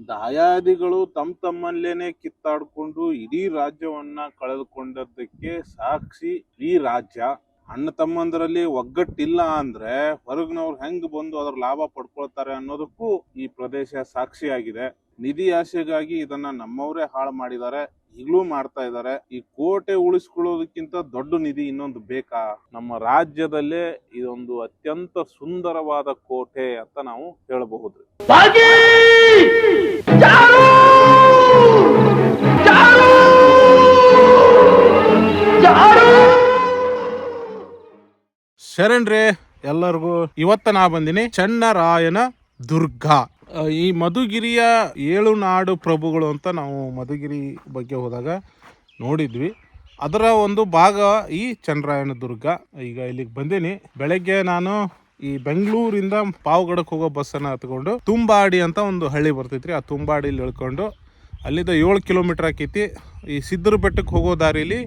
ದಾಯಾದಿಗಳು ತಮ್ಮಲ್ಲೇನೆ ಕಿತ್ತಾಡ್ಕೊಂಡು ಇಡೀ ರಾಜ್ಯವನ್ನ ಕಳೆದುಕೊಂಡದ್ದಕ್ಕೆ ಸಾಕ್ಷಿ ಈ ರಾಜ್ಯ. ಅಣ್ಣ ತಮ್ಮಂದರಲ್ಲಿ ಒಗ್ಗಟ್ಟಿಲ್ಲ ಅಂದ್ರೆ ಹೊರಗಿನವ್ರು ಹೆಂಗ್ ಬಂದು ಅದ್ರ ಲಾಭ ಪಡ್ಕೊಳ್ತಾರೆ ಅನ್ನೋದಕ್ಕೂ ಈ ಪ್ರದೇಶ ಸಾಕ್ಷಿಯಾಗಿದೆ. ನಿಧಿ ಆಸೆಗಾಗಿ ಇದನ್ನ ನಮ್ಮವರೇ ಹಾಳು ಮಾಡಿದ್ದಾರೆ, ಈಗಲೂ ಮಾಡ್ತಾ ಇದ್ದಾರೆ. ಈ ಕೋಟೆ ಉಳಿಸ್ಕೊಳ್ಳೋದಕ್ಕಿಂತ ದೊಡ್ಡ ನಿಧಿ ಇನ್ನೊಂದು ಬೇಕಾ? ನಮ್ಮ ರಾಜ್ಯದಲ್ಲೇ ಇದೊಂದು ಅತ್ಯಂತ ಸುಂದರವಾದ ಕೋಟೆ ಅಂತ ನಾವು ಹೇಳಬಹುದು. ಶರಣ್ರೇ ಎಲ್ಲರಿಗೂ. ಇವತ್ತ ನಾ ಬಂದಿನಿ ಚನ್ನರಾಯನ ದುರ್ಗ. ಈ ಮಧುಗಿರಿಯ 7 ನಾಡು ಪ್ರಭುಗಳು ಅಂತ ನಾವು ಮಧುಗಿರಿ ಬಗ್ಗೆ ಹೋದಾಗ ನೋಡಿದ್ವಿ. ಅದರ ಒಂದು ಭಾಗ ಈ ಚನ್ನರಾಯನ ದುರ್ಗ. ಈಗ ಇಲ್ಲಿಗೆ ಬಂದೀನಿ. ಬೆಳಗ್ಗೆ ನಾನು ಈ ಬೆಂಗಳೂರಿಂದ ಪಾವಗಡಕ್ಕೆ ಹೋಗೋ ಬಸ್ಸನ್ನು ಹತ್ಕೊಂಡು ತುಂಬಾಡಿ ಅಂತ ಒಂದು ಹಳ್ಳಿ ಬರ್ತೈತ್ರಿ. ಆ ತುಂಬಾಡಿಲಿ ಇಳ್ಕೊಂಡು ಅಲ್ಲಿಂದ 7 ಕಿಲೋಮೀಟರ್ ಆಕೈತಿ. ಈ ಸಿದ್ದರ ಬೆಟ್ಟಕ್ಕೆ ಹೋಗೋ ದಾರಿಲಿ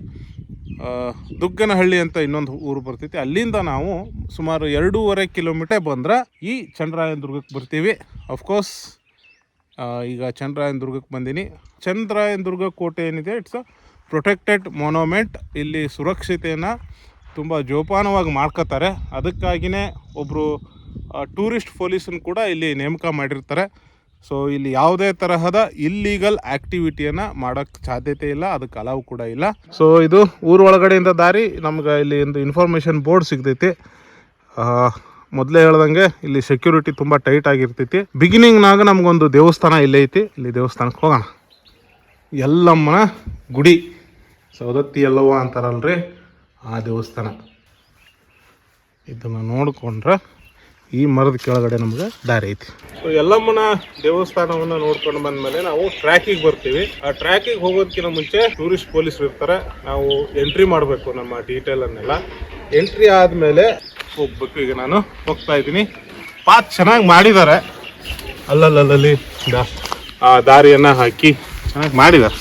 ದುಗ್ಗನಹಳ್ಳಿ ಅಂತ ಇನ್ನೊಂದು ಊರು ಬರ್ತೈತಿ. ಅಲ್ಲಿಂದ ನಾವು ಸುಮಾರು 2.5 ಕಿಲೋಮೀಟರ್ ಬಂದ್ರೆ ಈ ಚನ್ನರಾಯನ ದುರ್ಗಕ್ಕೆ ಬರ್ತೀವಿ. ಅಫ್ಕೋರ್ಸ್ ಈಗ ಚನ್ನರಾಯನ ದುರ್ಗಕ್ಕೆ ಬಂದೀನಿ. ಚನ್ನರಾಯನ ದುರ್ಗ ಕೋಟೆ ಏನಿದೆ, ಇಟ್ಸ್ ಅ ಪ್ರೊಟೆಕ್ಟೆಡ್ ಮೊನ್ಯುಮೆಂಟ್. ಇಲ್ಲಿ ಸುರಕ್ಷತೆಯನ್ನು ತುಂಬ ಜೋಪಾನವಾಗಿ ಮಾಡ್ಕೋತಾರೆ. ಅದಕ್ಕಾಗಿಯೇ ಒಬ್ಬರು ಟೂರಿಸ್ಟ್ ಪೊಲೀಸನ್ನು ಕೂಡ ಇಲ್ಲಿ ನೇಮಕ ಮಾಡಿರ್ತಾರೆ. ಸೊ ಇಲ್ಲಿ ಯಾವುದೇ ತರಹದ ಇಲ್ಲೀಗಲ್ ಆ್ಯಕ್ಟಿವಿಟಿಯನ್ನು ಮಾಡೋಕ್ಕೆ ಸಾಧ್ಯತೆ ಇಲ್ಲ, ಅದಕ್ಕೆ ಅಲಾವು ಕೂಡ ಇಲ್ಲ. ಸೊ ಇದು ಊರ ಒಳಗಡೆಯಿಂದ ದಾರಿ. ನಮ್ಗೆ ಇಲ್ಲಿ ಒಂದು ಇನ್ಫಾರ್ಮೇಷನ್ ಬೋರ್ಡ್ ಸಿಗ್ತೈತಿ. ಮೊದಲೇ ಹೇಳ್ದಂಗೆ ಇಲ್ಲಿ ಸೆಕ್ಯೂರಿಟಿ ತುಂಬ ಟೈಟ್ ಆಗಿರ್ತೈತಿ. ಬಿಗಿನಿಂಗ್ನಾಗ ನಮಗೊಂದು ದೇವಸ್ಥಾನ ಇಲ್ಲೇ ಐತಿ. ಇಲ್ಲಿ ದೇವಸ್ಥಾನಕ್ಕೆ ಹೋಗೋಣ. ಯಲ್ಲಮ್ಮನ ಗುಡಿ, ಸೌದತ್ತಿ ಯಲ್ಲವ್ವ ಅಂತಾರಲ್ರಿ, ಆ ದೇವಸ್ಥಾನ. ಇದನ್ನು ನೋಡಿಕೊಂಡ್ರೆ ಈ ಮರದ ಕೆಳಗಡೆ ನಮ್ಗೆ ದಾರಿ ಐತಿ. ಸೊ ಯಲ್ಲಮ್ಮನ ದೇವಸ್ಥಾನವನ್ನು ನೋಡ್ಕೊಂಡು ಬಂದ್ಮೇಲೆ ನಾವು ಟ್ರ್ಯಾಕಿಗೆ ಬರ್ತೀವಿ. ಆ ಟ್ರ್ಯಾಕಿಗೆ ಹೋಗೋದಕ್ಕಿಂತ ಮುಂಚೆ ಟೂರಿಸ್ಟ್ ಪೊಲೀಸರು ಇರ್ತಾರೆ. ನಾವು ಎಂಟ್ರಿ ಮಾಡಬೇಕು ನಮ್ಮ ಡೀಟೇಲನ್ನೆಲ್ಲ. ಎಂಟ್ರಿ ಆದಮೇಲೆ ಹೋಗ್ಬೇಕು. ಈಗ ನಾನು ಹೋಗ್ತಾ ಇದ್ದೀನಿ. ಪಾತ್ ಚೆನ್ನಾಗಿ ಮಾಡಿದ್ದಾರೆ. ಅಲ್ಲಲ್ಲಿ ಆ ದಾರಿಯನ್ನು ಹಾಕಿ ಚೆನ್ನಾಗಿ ಮಾಡಿದ್ದಾರೆ.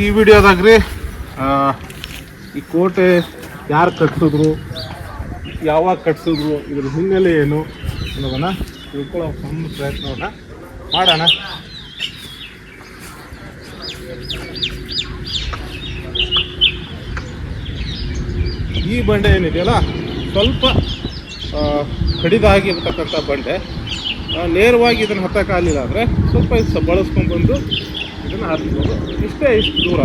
ಈ ವಿಡಿಯೋದಾಗ್ರಿ ಈ ಕೋಟೆ ಯಾರು ಕಟ್ಸಿದ್ರು, ಯಾವಾಗ ಕಟ್ಸಿದ್ರು, ಇದ್ರ ಹಿನ್ನೆಲೆ ಏನು ಅನ್ನೋದನ್ನು ತಿಳ್ಕೊಳ್ಳೋ ಸಣ್ಣ ಪ್ರಯತ್ನವನ್ನು ಮಾಡೋಣ. ಈ ಬಂಡೆ ಏನಿದೆಯಲ್ಲ ಸ್ವಲ್ಪ ಕಡಿದಾಗಿರ್ತಕ್ಕಂಥ ಬಂಡೆ. ನೇರವಾಗಿ ಇದನ್ನು ಹತ್ತಕ್ಕಾಗಲಿಲ್ಲ ಅಂದರೆ ಸ್ವಲ್ಪ ಬಳಸ್ಕೊಂಡ್ಬಂದು ಇದನ್ನು ಹತ್ಬೋದು. ಇಷ್ಟು ದೂರ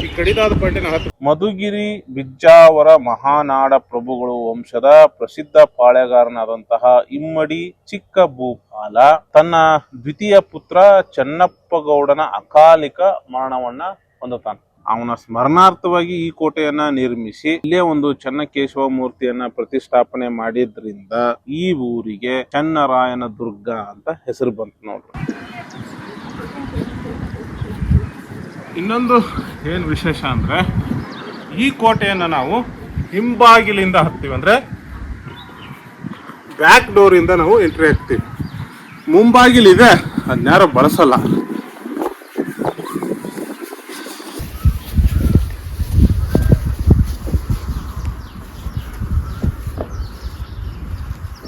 ಈ ಕಡಿದಾದ ಬಂಡೆನ ಹತ್ತು. ಮಧುಗಿರಿ ಬಿಜ್ಜಾವರ ಮಹಾನಾಡ ಪ್ರಭುಗಳು ವಂಶದ ಪ್ರಸಿದ್ಧ ಪಾಳೆಗಾರನಾದಂತಹ ಇಮ್ಮಡಿ ಚಿಕ್ಕ ಭೂಪಾಲ ತನ್ನ ದ್ವಿತೀಯ ಪುತ್ರ ಚೆನ್ನಪ್ಪಗೌಡನ ಅಕಾಲಿಕ ಮರಣವನ್ನ ಹೊಂದುತ್ತಾನೆ. ಅವನ ಸ್ಮರಣಾರ್ಥವಾಗಿ ಈ ಕೋಟೆಯನ್ನ ನಿರ್ಮಿಸಿ ಇಲ್ಲೇ ಒಂದು ಚೆನ್ನಕೇಶವ ಮೂರ್ತಿಯನ್ನ ಪ್ರತಿಷ್ಠಾಪನೆ ಮಾಡಿದ್ರಿಂದ ಈ ಊರಿಗೆ ಚನ್ನರಾಯನ ದುರ್ಗ ಅಂತ ಹೆಸರು ಬಂತು ನೋಡ್ರಿ. ಇನ್ನೊಂದು ಏನು ವಿಶೇಷ ಅಂದರೆ, ಈ ಕೋಟೆಯನ್ನು ನಾವು ಹಿಂಬಾಗಿಲಿಂದ ಹತ್ತೀವಿ. ಅಂದರೆ ಬ್ಯಾಕ್ ಡೋರಿಂದ ನಾವು ಎಂಟ್ರಿ ಆಗ್ತೀವಿ. ಮುಂಬಾಗಿಲಿದೆ, ಅದನ್ಯಾರೋ ಬಳಸಲ್ಲ.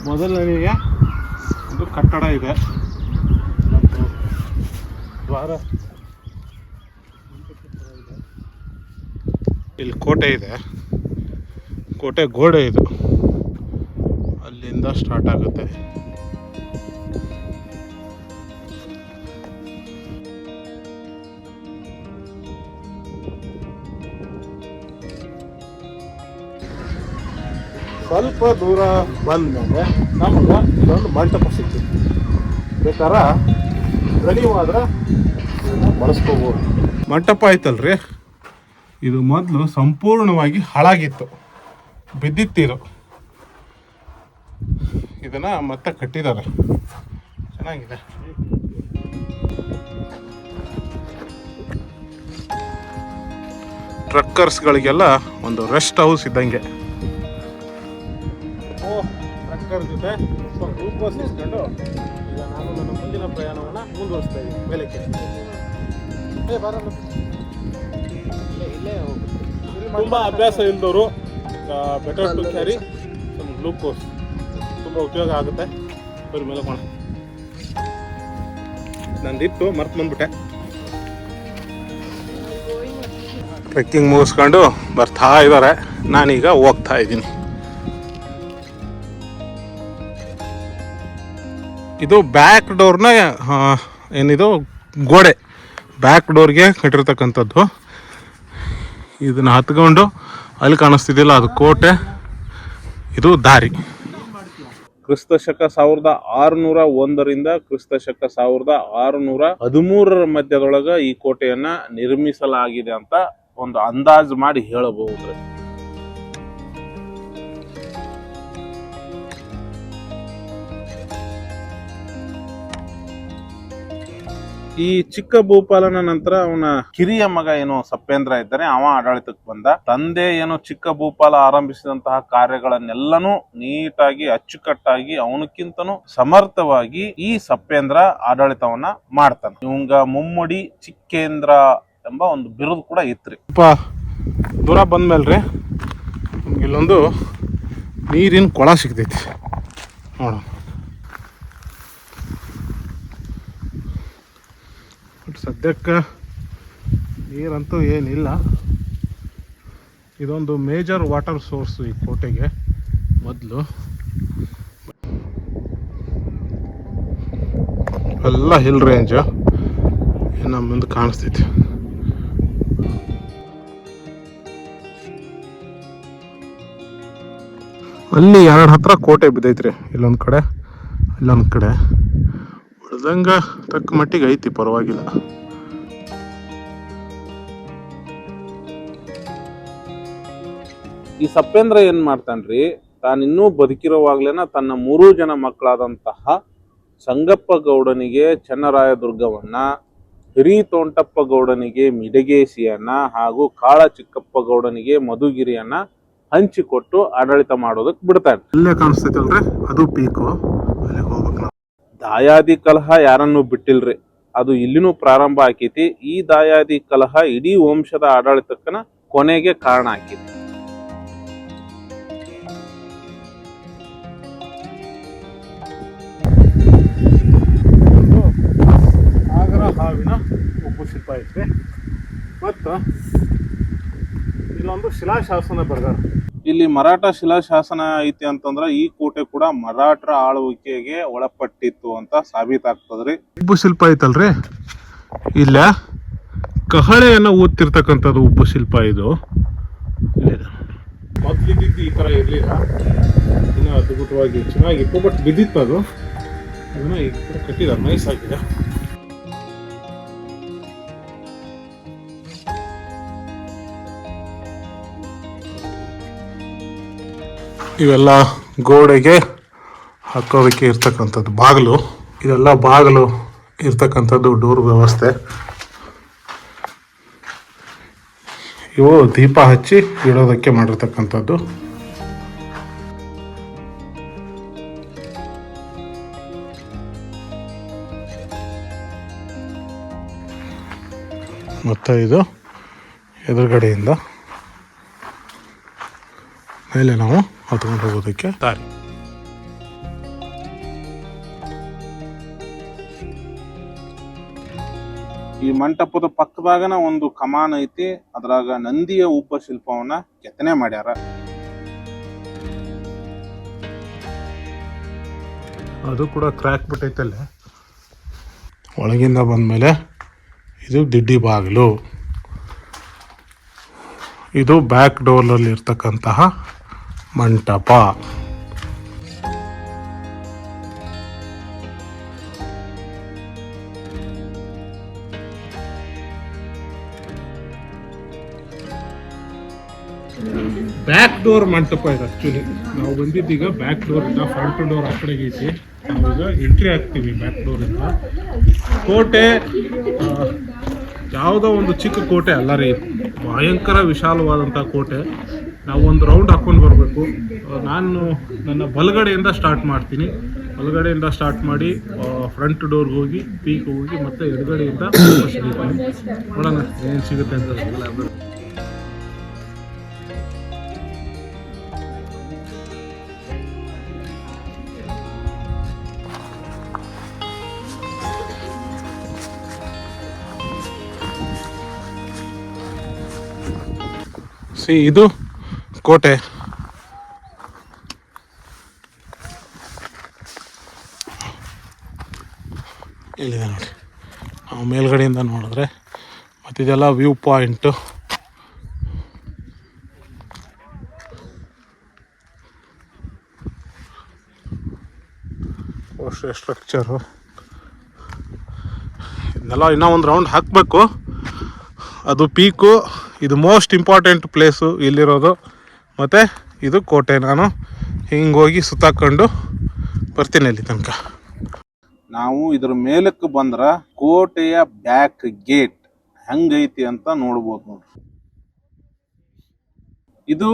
ಮೊದಲನೆಯ ಒಂದು ಕಟ್ಟಡ ಇದೆ, ದ್ವಾರ. ಇಲ್ಲಿ ಕೋಟೆ ಇದೆ, ಕೋಟೆ ಗೋಡೆ ಇದು, ಅಲ್ಲಿಂದ ಸ್ಟಾರ್ಟ್ ಆಗುತ್ತೆ. ಸ್ವಲ್ಪ ದೂರ ಬಂದ್ಮೇಲೆ ನಮ್ಗೆ ಇದೊಂದು ಮಂಟಪ ಸಿಗ್ತದೆ. ಬೇಕಾರ ರೆಡಿವಾದ್ರೆ ಬಳಸ್ಕೋಬೋದು. ಮಂಟಪ ಆಯ್ತಲ್ರಿ, ಇದು ಮೊದಲು ಸಂಪೂರ್ಣವಾಗಿ ಹಾಳಾಗಿತ್ತು, ಬಿದ್ದಿತ್ತು. ಇದನ್ನ ಮತ್ತೆ ಕಟ್ಟಿದ್ದಾರೆ, ಚೆನ್ನಾಗಿದೆ. ಟ್ರಕ್ಕರ್ಸ್ಗಳಿಗೆಲ್ಲ ಒಂದು ರೆಸ್ಟ್ ಹೌಸ್ ಇದ್ದಂಗೆ. ಟ್ರಕ್ಕರ್ ಜೊತೆ ಗ್ರೂಪ್ ಬಸ್ ಇಸ್ಕೊಂಡು ಈಗ ನಾನು ನನ್ನ ಮುಂದಿನ ಪ್ರಯಾಣವನ್ನು ಮುಂದುವರಿಸ್ತಾ ಇದ್ದೀನಿ ಮೇಲಕ್ಕೆ. ಇಲ್ಲೇ ಹೋಗ್ಬೇಕು. ತುಂಬ ಅಭ್ಯಾಸ ಇಲ್ದವರು better to carry some glucose, ತುಂಬ ಉಪಯೋಗ ಆಗುತ್ತೆ. ಬರೀ ಮೇಲೆ ಮಾಡೋಣ. ನಂದಿತ್ತು ಮರ್ತು ಬಂದ್ಬಿಟ್ಟೆ. ಟ್ರೆಕ್ಕಿಂಗ್ ಮುಗಿಸ್ಕೊಂಡು ಬರ್ತಾ ಇದ್ದಾರೆ. ನಾನೀಗ ಹೋಗ್ತಾ ಇದ್ದೀನಿ. ಇದು ಬ್ಯಾಕ್ ಡೋರ್ನ ಏನಿದು ಗೋಡೆ, ಬ್ಯಾಕ್ ಡೋರ್ಗೆ ಕಟ್ಟಿರ್ತಕ್ಕಂಥದ್ದು. ಇದನ್ನು ಹತ್ಕೊಂಡು ಅಲ್ಲಿ ಕಾಣಿಸ್ತಿದ್ದಿಲ್ಲ, ಅದು ಕೋಟೆ, ಇದು ದಾರಿ. ಕ್ರಿಸ್ತ ಶಕ 1601 ಕ್ರಿಸ್ತ ಶಕ 1613 ಮಧ್ಯದೊಳಗ ಈ ಕೋಟೆಯನ್ನ ನಿರ್ಮಿಸಲಾಗಿದೆ ಅಂತ ಒಂದು ಅಂದಾಜು ಮಾಡಿ ಹೇಳಬಹುದು. ಈ ಚಿಕ್ಕ ಭೂಪಾಲನ ನಂತರ ಅವನ ಕಿರಿಯ ಮಗ ಏನು ಸಪ್ಪೇಂದ್ರ ಇದ್ದಾನೆ, ಅವ ಆಡಳಿತಕ್ಕೆ ಬಂದ. ತಂದೆ ಏನು ಚಿಕ್ಕ ಭೂಪಾಲ ಆರಂಭಿಸಿದಂತಹ ಕಾರ್ಯಗಳನ್ನೆಲ್ಲನೂ ನೀಟಾಗಿ ಅಚ್ಚುಕಟ್ಟಾಗಿ ಅವನಕ್ಕಿಂತನೂ ಸಮರ್ಥವಾಗಿ ಈ ಸಪ್ಪೇಂದ್ರ ಆಡಳಿತವನ್ನ ಮಾಡ್ತಾನೆ. ಇವಂಗ ಮುಮ್ಮಡಿ ಚಿಕ್ಕೇಂದ್ರ ಎಂಬ ಒಂದು ಬಿರುದು ಕೂಡ ಇತ್ರಿ. ದೂರ ಬಂದ್ಮೇಲ್ರಿ ನಮ್ಗೆ ಇಲ್ಲೊಂದು ನೀರಿನ ಕೊಳ ಸಿಗ್ತೈತಿ ನೋಡೋಣ. ಸದ್ಯಕ್ಕೆ ನೀರಂತೂ ಏನಿಲ್ಲ. ಇದೊಂದು ಮೇಜರ್ ವಾಟರ್ ಸೋರ್ಸ್ ಈ ಕೋಟೆಗೆ. ಮೊದಲು ಎಲ್ಲ ಹಿಲ್ ರೇಂಜ್ ನಮ್ಮ ಮುಂದೆ ಕಾಣಿಸ್ತೈತಿ. ಅಲ್ಲಿ ಎರಡು ಹತ್ರ ಕೋಟೆ ಬಿದ್ದೈತ್ರಿ, ಇಲ್ಲೊಂದು ಕಡೆ ಇಲ್ಲೊಂದು ಕಡೆ. ಉಳ್ದಂಗ ತಕ್ಕ ಮಟ್ಟಿಗೆ ಐತಿ, ಪರವಾಗಿಲ್ಲ. ಈ ಸಪ್ಪೇಂದ್ರ ಏನ್ ಮಾಡ್ತಾನ್ರಿ, ತಾನಿನ್ನೂ ಬದುಕಿರುವಾಗ್ಲೇನ ತನ್ನ 3 ಜನ ಮಕ್ಕಳಾದಂತಹ ಸಂಗಪ್ಪ ಗೌಡನಿಗೆ ಚೆನ್ನರಾಯ ದುರ್ಗವನ್ನ, ಹಿರಿತೋಂಟಪ್ಪ ಗೌಡನಿಗೆ ಮಿಡಗೇಸಿಯನ್ನ ಹಾಗೂ ಕಾಳ ಚಿಕ್ಕಪ್ಪ ಗೌಡನಿಗೆ ಮಧುಗಿರಿಯನ್ನ ಹಂಚಿಕೊಟ್ಟು ಆಡಳಿತ ಮಾಡೋದಕ್ಕೆ ಬಿಡ್ತಾನೆ. ಅಲ್ಲೇ ಕಾಣಿಸ್ತೈತಲ್ರಿ, ಅದು ಪೀಕು, ಅಲ್ಲಿ ಹೋಗ್ಬೇಕು ನಾವು. ದಾಯಾದಿ ಕಲಹ ಯಾರನ್ನು ಬಿಟ್ಟಿಲ್ರಿ, ಅದು ಇಲ್ಲಿನೂ ಪ್ರಾರಂಭ ಆಕೈತಿ. ಈ ದಾಯಾದಿ ಕಲಹ ಇಡೀ ವಂಶದ ಆಡಳಿತಕ್ಕನ ಕೊನೆಗೆ ಕಾರಣ ಆಕೈತಿ. ಸಾಗರ ಹಾವಿನ ಉಪ್ಪು ಶಿಲ್ಪ ಐತಿ. ಮತ್ತು ಇಲ್ಲೊಂದು ಶಿಲಾಶಾಸನ ಬರ್ದಾರ. ಇಲ್ಲಿ ಮರಾಠ ಶಿಲಾಶಾಸನ ಐತಿ ಅಂತಂದ್ರ ಈ ಕೋಟೆ ಕೂಡ ಮರಾಠರ ಆಳ್ವಿಕೆಗೆ ಒಳಪಟ್ಟಿತ್ತು ಅಂತ ಸಾಬೀತಾಗ್ತದ್ರಿ. ಉಬ್ಬು ಶಿಲ್ಪ ಐತಲ್ರಿ, ಇಲ್ಲ ಕಹಳೆಯನ್ನ ಓದ್ತಿರ್ತಕ್ಕಂಥದ್ದು ಉಬ್ಬು ಶಿಲ್ಪ. ಇದು ಮೊದ್ಲಿದ್ದು ಈ ತರ ಇರ್ಲಿಲ್ಲ, ಇನ್ನು ಅದ್ಭುತವಾಗಿ ಚೆನ್ನಾಗಿತ್ತು. ಬಟ್ ಬಿದ್ದಿತ್ತು ಅದು, ಅದನ್ನ ಈ ತರ ಕಟ್ಟಿದ್ದಾರೆ, ನೈಸ್ ಆಗಿದೆ. ಇವೆಲ್ಲ ಗೋಡೆಗೆ ಹಾಕೋದಕ್ಕೆ ಇರ್ತಕ್ಕಂಥದ್ದು ಬಾಗಿಲು. ಇದೆಲ್ಲ ಬಾಗಿಲು ಇರ್ತಕ್ಕಂಥದ್ದು ಡೋರ್ ವ್ಯವಸ್ಥೆ. ಇವು ದೀಪ ಹಚ್ಚಿ ಇಡೋದಕ್ಕೆ ಮಾಡಿರ್ತಕ್ಕಂಥದ್ದು. ಮತ್ತು ಇದು ಎದುರುಗಡೆಯಿಂದ ಮೇಲೆ ನಾವು ಹತ್ಕೊಂಡು ಹೋಗೋದಕ್ಕೆ ದಾರಿ. ಈ ಮಂಟಪದ ಪಕ್ಕದಾಗನ ಒಂದು ಕಮಾನ್ ಐತಿ, ಅದ್ರಾಗ ನಂದಿಯ ಉಬ್ಬ ಶಿಲ್ಪವನ್ನ ಕೆತ್ತನೆ ಮಾಡ್ಯಾರ. ಅದು ಕೂಡ ಕ್ರ್ಯಾಕ್ ಬಿಟ್ಟೈತಲ್ಲ. ಒಳಗಿಂದ ಬಂದ್ಮೇಲೆ ಇದು ದಿಡ್ಡಿ ಬಾಗಿಲು. ಇದು ಬ್ಯಾಕ್ ಡೋರ್ನಲ್ಲಿ ಇರ್ತಕ್ಕಂತಹ ಮಂಟಪ. ಬ್ಯಾಕ್ ಡೋರ್ ಮಂಟಪ ಇದು. ಆಕ್ಚುಲಿ ನಾವು ಬಂದಿದ್ದೀಗ ಬ್ಯಾಕ್ ಡೋರ್ ಇಂದ, ಫ್ರಂಟ್ ಡೋರ್ ಆ ಕಡೆಗೆ ಐತಿ. ನಾವೀಗ ಎಂಟ್ರಿ ಆಗ್ತೀವಿ ಬ್ಯಾಕ್ ಡೋರ್ ಇಂದ. ಕೋಟೆ ಯಾವುದೋ ಒಂದು ಚಿಕ್ಕ ಕೋಟೆ ಅಲ್ಲ ರೀ, ಭಯಂಕರ ವಿಶಾಲವಾದಂಥ ಕೋಟೆ. ನಾವು ಒಂದು ರೌಂಡ್ ಹಾಕ್ಕೊಂಡು ಬರಬೇಕು. ನಾನು ನನ್ನ ಬಲಗಡೆಯಿಂದ ಸ್ಟಾರ್ಟ್ ಮಾಡ್ತೀನಿ. ಬಲಗಡೆಯಿಂದ ಸ್ಟಾರ್ಟ್ ಮಾಡಿ ಫ್ರಂಟ್ ಡೋರ್ಗೆ ಹೋಗಿ ಪೀಕ್ ಹೋಗಿ ಮತ್ತೆ ಎಡಗಡೆಯಿಂದ ನೋಡೋಣ ಏನು ಸಿಗುತ್ತೆ ಅಂತ. ಇದು ಕೋಟೆ. ಇಲ್ಲಿದೆ ನೋಡಿ, ನಾವು ಮೇಲ್ಗಡೆಯಿಂದ ನೋಡಿದ್ರೆ ಮತ್ತಿದೆಲ್ಲ ವ್ಯೂ ಪಾಯಿಂಟು. ಸ್ಟ್ರಕ್ಚರು ಇದನ್ನೆಲ್ಲ ಇನ್ನೂ ಒಂದು ರೌಂಡ್ ಹಾಕಬೇಕು. ಅದು ಪೀಕು. ಇದು ಮೋಸ್ಟ್ ಇಂಪಾರ್ಟೆಂಟ್ ಪ್ಲೇಸು ಇಲ್ಲಿರೋದು. ಮತ್ತು ಇದು ಕೋಟೆ. ನಾನು ಹಿಂಗೆ ಹೋಗಿ ಸುತ್ತಾಕೊಂಡು ಬರ್ತೀನಿ ಅಲ್ಲಿ ತನಕ. ನಾವು ಇದ್ರ ಮೇಲಕ್ಕೆ ಬಂದ್ರೆ ಕೋಟೆಯ ಬ್ಯಾಕ್ ಗೇಟ್ ಹೆಂಗೈತಿ ಅಂತ ನೋಡ್ಬೋದು ನೋಡ್ರಿ. ಇದು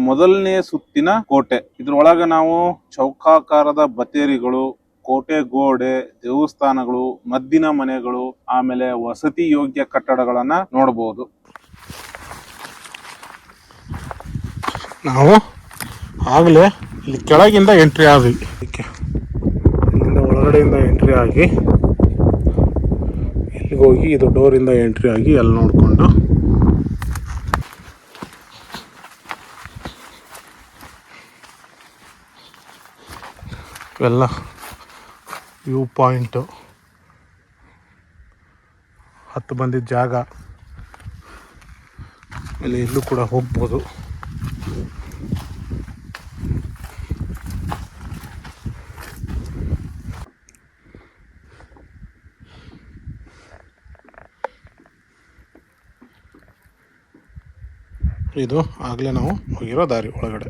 ಮೊದಲನೇ ಸುತ್ತಿನ ಕೋಟೆ. ಇದ್ರೊಳಗೆ ನಾವು ಚೌಕಾಕಾರದ ಬತೇರಿಗಳು, ಕೋಟೆ ಗೋಡೆ, ದೇವಸ್ಥಾನಗಳು, ಮದ್ದಿನ ಮನೆಗಳು, ಆಮೇಲೆ ವಸತಿ ಯೋಗ್ಯ ಕಟ್ಟಡಗಳನ್ನ ನೋಡಬಹುದು. ನಾವು ಆಗಲೇ ಇಲ್ಲಿ ಕೆಳಗಿಂದ ಎಂಟ್ರಿ ಆದ್ವಿ. ಇಲ್ಲಿಂದ ಒಳಗಡೆಯಿಂದ ಎಂಟ್ರಿ ಆಗಿ ಇಲ್ಲಿಗೆ ಹೋಗಿ ಇದು ಡೋರಿಂದ ಎಂಟ್ರಿ ಆಗಿ ಅಲ್ಲಿ ನೋಡಿಕೊಂಡು ಇವೆಲ್ಲ ವ್ಯೂ ಪಾಯಿಂಟು, ಹತ್ತು ಬಂದಿದ್ದ ಜಾಗ. ಆಮೇಲೆ ಇಲ್ಲೂ ಕೂಡ ಹೋಗ್ಬೋದು. ಇದು ಆಗಲೇ ನಾವು ಹೋಗಿರೋ ದಾರಿ ಒಳಗಡೆ.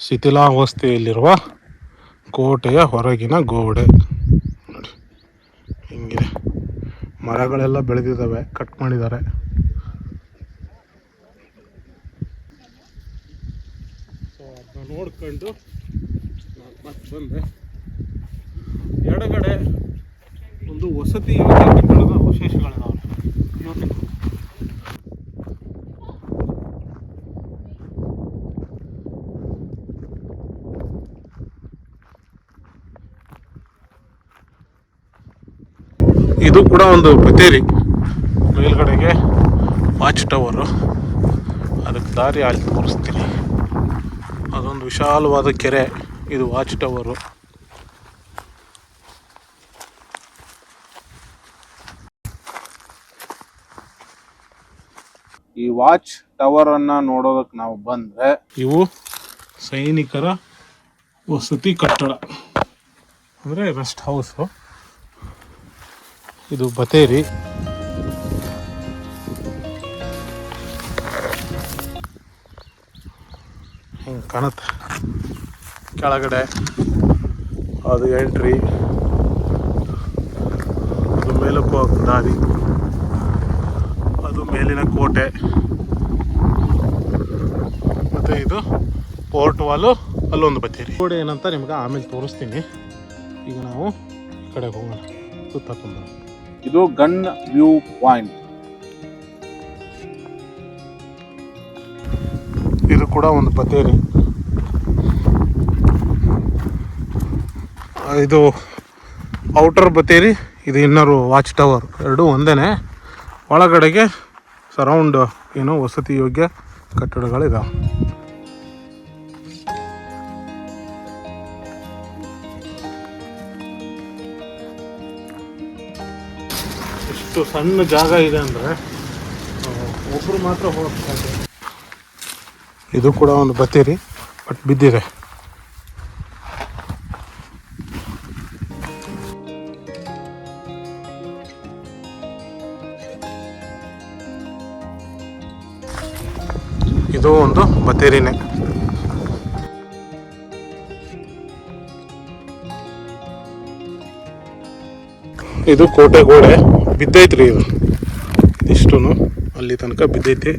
ಶಿಥಿಲಾವಸ್ಥೆಯಲ್ಲಿರುವ ಕೋಟೆಯ ಹೊರಗಿನ ಗೋಡೆ ನೋಡಿ ಹಿಂಗಿದೆ. ಮರಗಳೆಲ್ಲ ಬೆಳೆದಿದ್ದಾವೆ, ಕಟ್ ಮಾಡಿದ್ದಾರೆ. ಸೊ ಅದನ್ನ ನೋಡ್ಕೊಂಡು ಮತ್ತೆ ಬಂದೆ. ಎಡಗಡೆ ಒಂದು ವಸತಿ ಯೋಗ್ಯ ಕಟ್ಟಡದ ಅವಶೇಷಗಳಿದಾವೆ. ಇದು ಕೂಡ ಒಂದು ಬತೇರಿ. ಮೇಲ್ಗಡೆಗೆ ವಾಚ್ ಟವರು, ಅದಕ್ಕೆ ದಾರಿ ಅಲ್ಲಿ ತೋರಿಸ್ತೀನಿ. ಅದೊಂದು ವಿಶಾಲವಾದ ಕೆರೆ. ಇದು ವಾಚ್ ಟವರು. ಈ ವಾಚ್ ಟವರ್ ಅನ್ನ ನೋಡೋದಕ್ಕೆ ನಾವು ಬಂದ್ರೆ ಇವು ಸೈನಿಕರ ವಸತಿ ಕಟ್ಟಡ, ಅಂದರೆ ರೆಸ್ಟ್ ಹೌಸು. ಇದು ಬತೇರಿ. ಹಿಂಗೆ ಕಾಣುತ್ತೆ. ಕೆಳಗಡೆ ಅದು ಎಂಟ್ರಿ, ಅದು ಮೇಲಕ್ಕೆ ಹೋಗೋ ದಾರಿ, ಅದು ಮೇಲಿನ ಕೋಟೆ. ಮತ್ತು ಇದು ಪೋರ್ಟ್ ವಾಲು, ಅಲ್ಲೊಂದು ಬತೇರಿ. ಗೋಡೆ ಏನಂತ ನಿಮ್ಗೆ ಆಮೇಲೆ ತೋರಿಸ್ತೀನಿ. ಈಗ ನಾವು ಈ ಕಡೆ ಹೋಗೋಣ, ಸುತ್ತಾಕೊಂಡು. ಇದು ಗನ್ ವ್ಯೂ ಪಾಯಿಂಟ್. ಇದು ಕೂಡ ಒಂದು ಬತೇರಿ. ಇದು ಔಟರ್ ಬತೇರಿ, ಇದು ಇನ್ನರ್ ವಾಚ್ ಟವರ್. ಎರಡೂ ಒಂದೇನೆ. ಒಳಗಡೆಗೆ ಸರೌಂಡ್ ಏನೋ ವಸತಿ ಯೋಗ್ಯ ಕಟ್ಟಡಗಳಿದಾವೆ. ಎಷ್ಟು ಸಣ್ಣ ಜಾಗ ಇದೆ ಅಂದರೆ ಒಬ್ಬರು ಮಾತ್ರ ಹೋಗ್ತಾರೆ. ಇದು ಕೂಡ ಒಂದು ಬತೇರಿ, ಬಟ್ ಬಿದ್ದಿದೆ. ಇದು ಒಂದು ಬತೇರಿನೇ. ಇದು ಕೋಟೆ ಗೋಡೆ ಬಿದ್ದೈತ್ರಿ. ಇದು ಇಷ್ಟು ಅಲ್ಲಿ ತನಕ ಬಿದ್ದೈತಿ.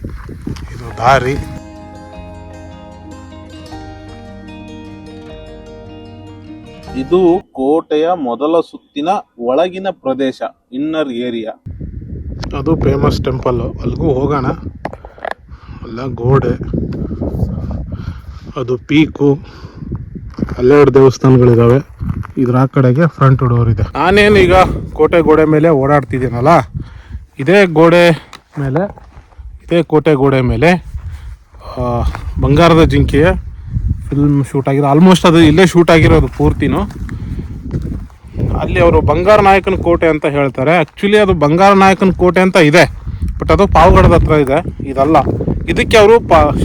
ಇದು ದಾರಿ. ಇದು ಕೋಟೆಯ ಮೊದಲ ಸುತ್ತಿನ ಒಳಗಿನ ಪ್ರದೇಶ, ಇನ್ನರ್ ಏರಿಯಾ. ಅದು ಫೇಮಸ್ ಟೆಂಪಲ್, ಅಲ್ಲಿಗೂ ಹೋಗೋಣ. ಅಲ್ಲ ಗೋಡೆ, ಅದು ಪೀಕು, ಅಲ್ಲೆರಡು ದೇವಸ್ಥಾನಗಳಿದಾವೆ. ಇದ್ರ ಆ ಕಡೆಗೆ ಫ್ರಂಟ್ ಡೋರ್ ಇದೆ. ನಾನೇನು ಈಗ ಕೋಟೆ ಗೋಡೆ ಮೇಲೆ ಓಡಾಡ್ತಿದ್ದೀನಲ್ಲ, ಇದೇ ಗೋಡೆ ಮೇಲೆ ಇದೇ ಕೋಟೆ ಗೋಡೆ ಮೇಲೆ ಬಂಗಾರದ ಜಿಂಕೆಯ ಫಿಲ್ಮ್ ಶೂಟ್ ಆಗಿದೆ. ಆಲ್ಮೋಸ್ಟ್ ಅದು ಇಲ್ಲೇ ಶೂಟ್ ಆಗಿರೋದು ಪೂರ್ತಿನೂ. ಅಲ್ಲಿ ಅವರು ಬಂಗಾರ ನಾಯಕನ ಕೋಟೆ ಅಂತ ಹೇಳ್ತಾರೆ. ಆ್ಯಕ್ಚುಲಿ ಅದು ಬಂಗಾರ ನಾಯಕನ ಕೋಟೆ ಅಂತ ಇದೆ, ಬಟ್ ಅದು ಪಾವಗಡದ ಹತ್ರ ಇದೆ, ಇದಲ್ಲ. ಇದಕ್ಕೆ ಅವರು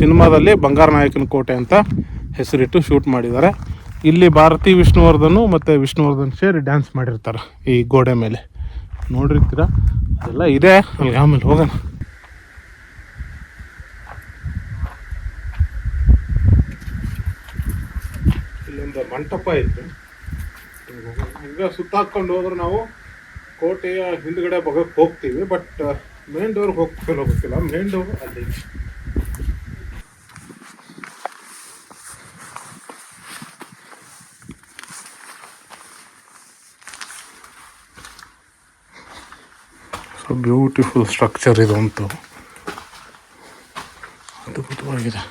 ಸಿನಿಮಾದಲ್ಲಿ ಬಂಗಾರ ನಾಯಕನ ಕೋಟೆ ಅಂತ ಹೆಸರಿಟ್ಟು ಶೂಟ್ ಮಾಡಿದ್ದಾರೆ. ಇಲ್ಲಿ ಭಾರತಿ ವಿಷ್ಣುವರ್ಧನ್ ಮತ್ತು ವಿಷ್ಣುವರ್ಧನ್ ಸೇರಿ ಡ್ಯಾನ್ಸ್ ಮಾಡಿರ್ತಾರೆ ಈ ಗೋಡೆ ಮೇಲೆ, ನೋಡಿರ್ತೀರ. ಅದೆಲ್ಲ ಇದೆ ಅಲ್ಲಿ. ಆಮೇಲೆ ಹೋಗೋಣ. ಇಲ್ಲೊಂದು ಮಂಟಪ ಇತ್ತು, ಈಗ ಸುತ್ತಾಕೊಂಡು ಹೋದ್ರೆ ನಾವು ಕೋಟೆಯ ಹಿಂದ್ಗಡೆ ಭಾಗಕ್ಕೆ ಹೋಗ್ತೀವಿ. ಬಟ್ ಮೇನ್ ಡೋರ್ಗೆ ಹೋಗ್ತಿಲ್ಲ, ಮೇನ್ ಡೋರ್ ಅಲ್ಲಿ. ಸೊ ಬ್ಯೂಟಿಫುಲ್ ಸ್ಟ್ರಕ್ಚರ್ ಇದು ಅಂತೂ ಅದ್ಭುತವಾಗಿದೆ.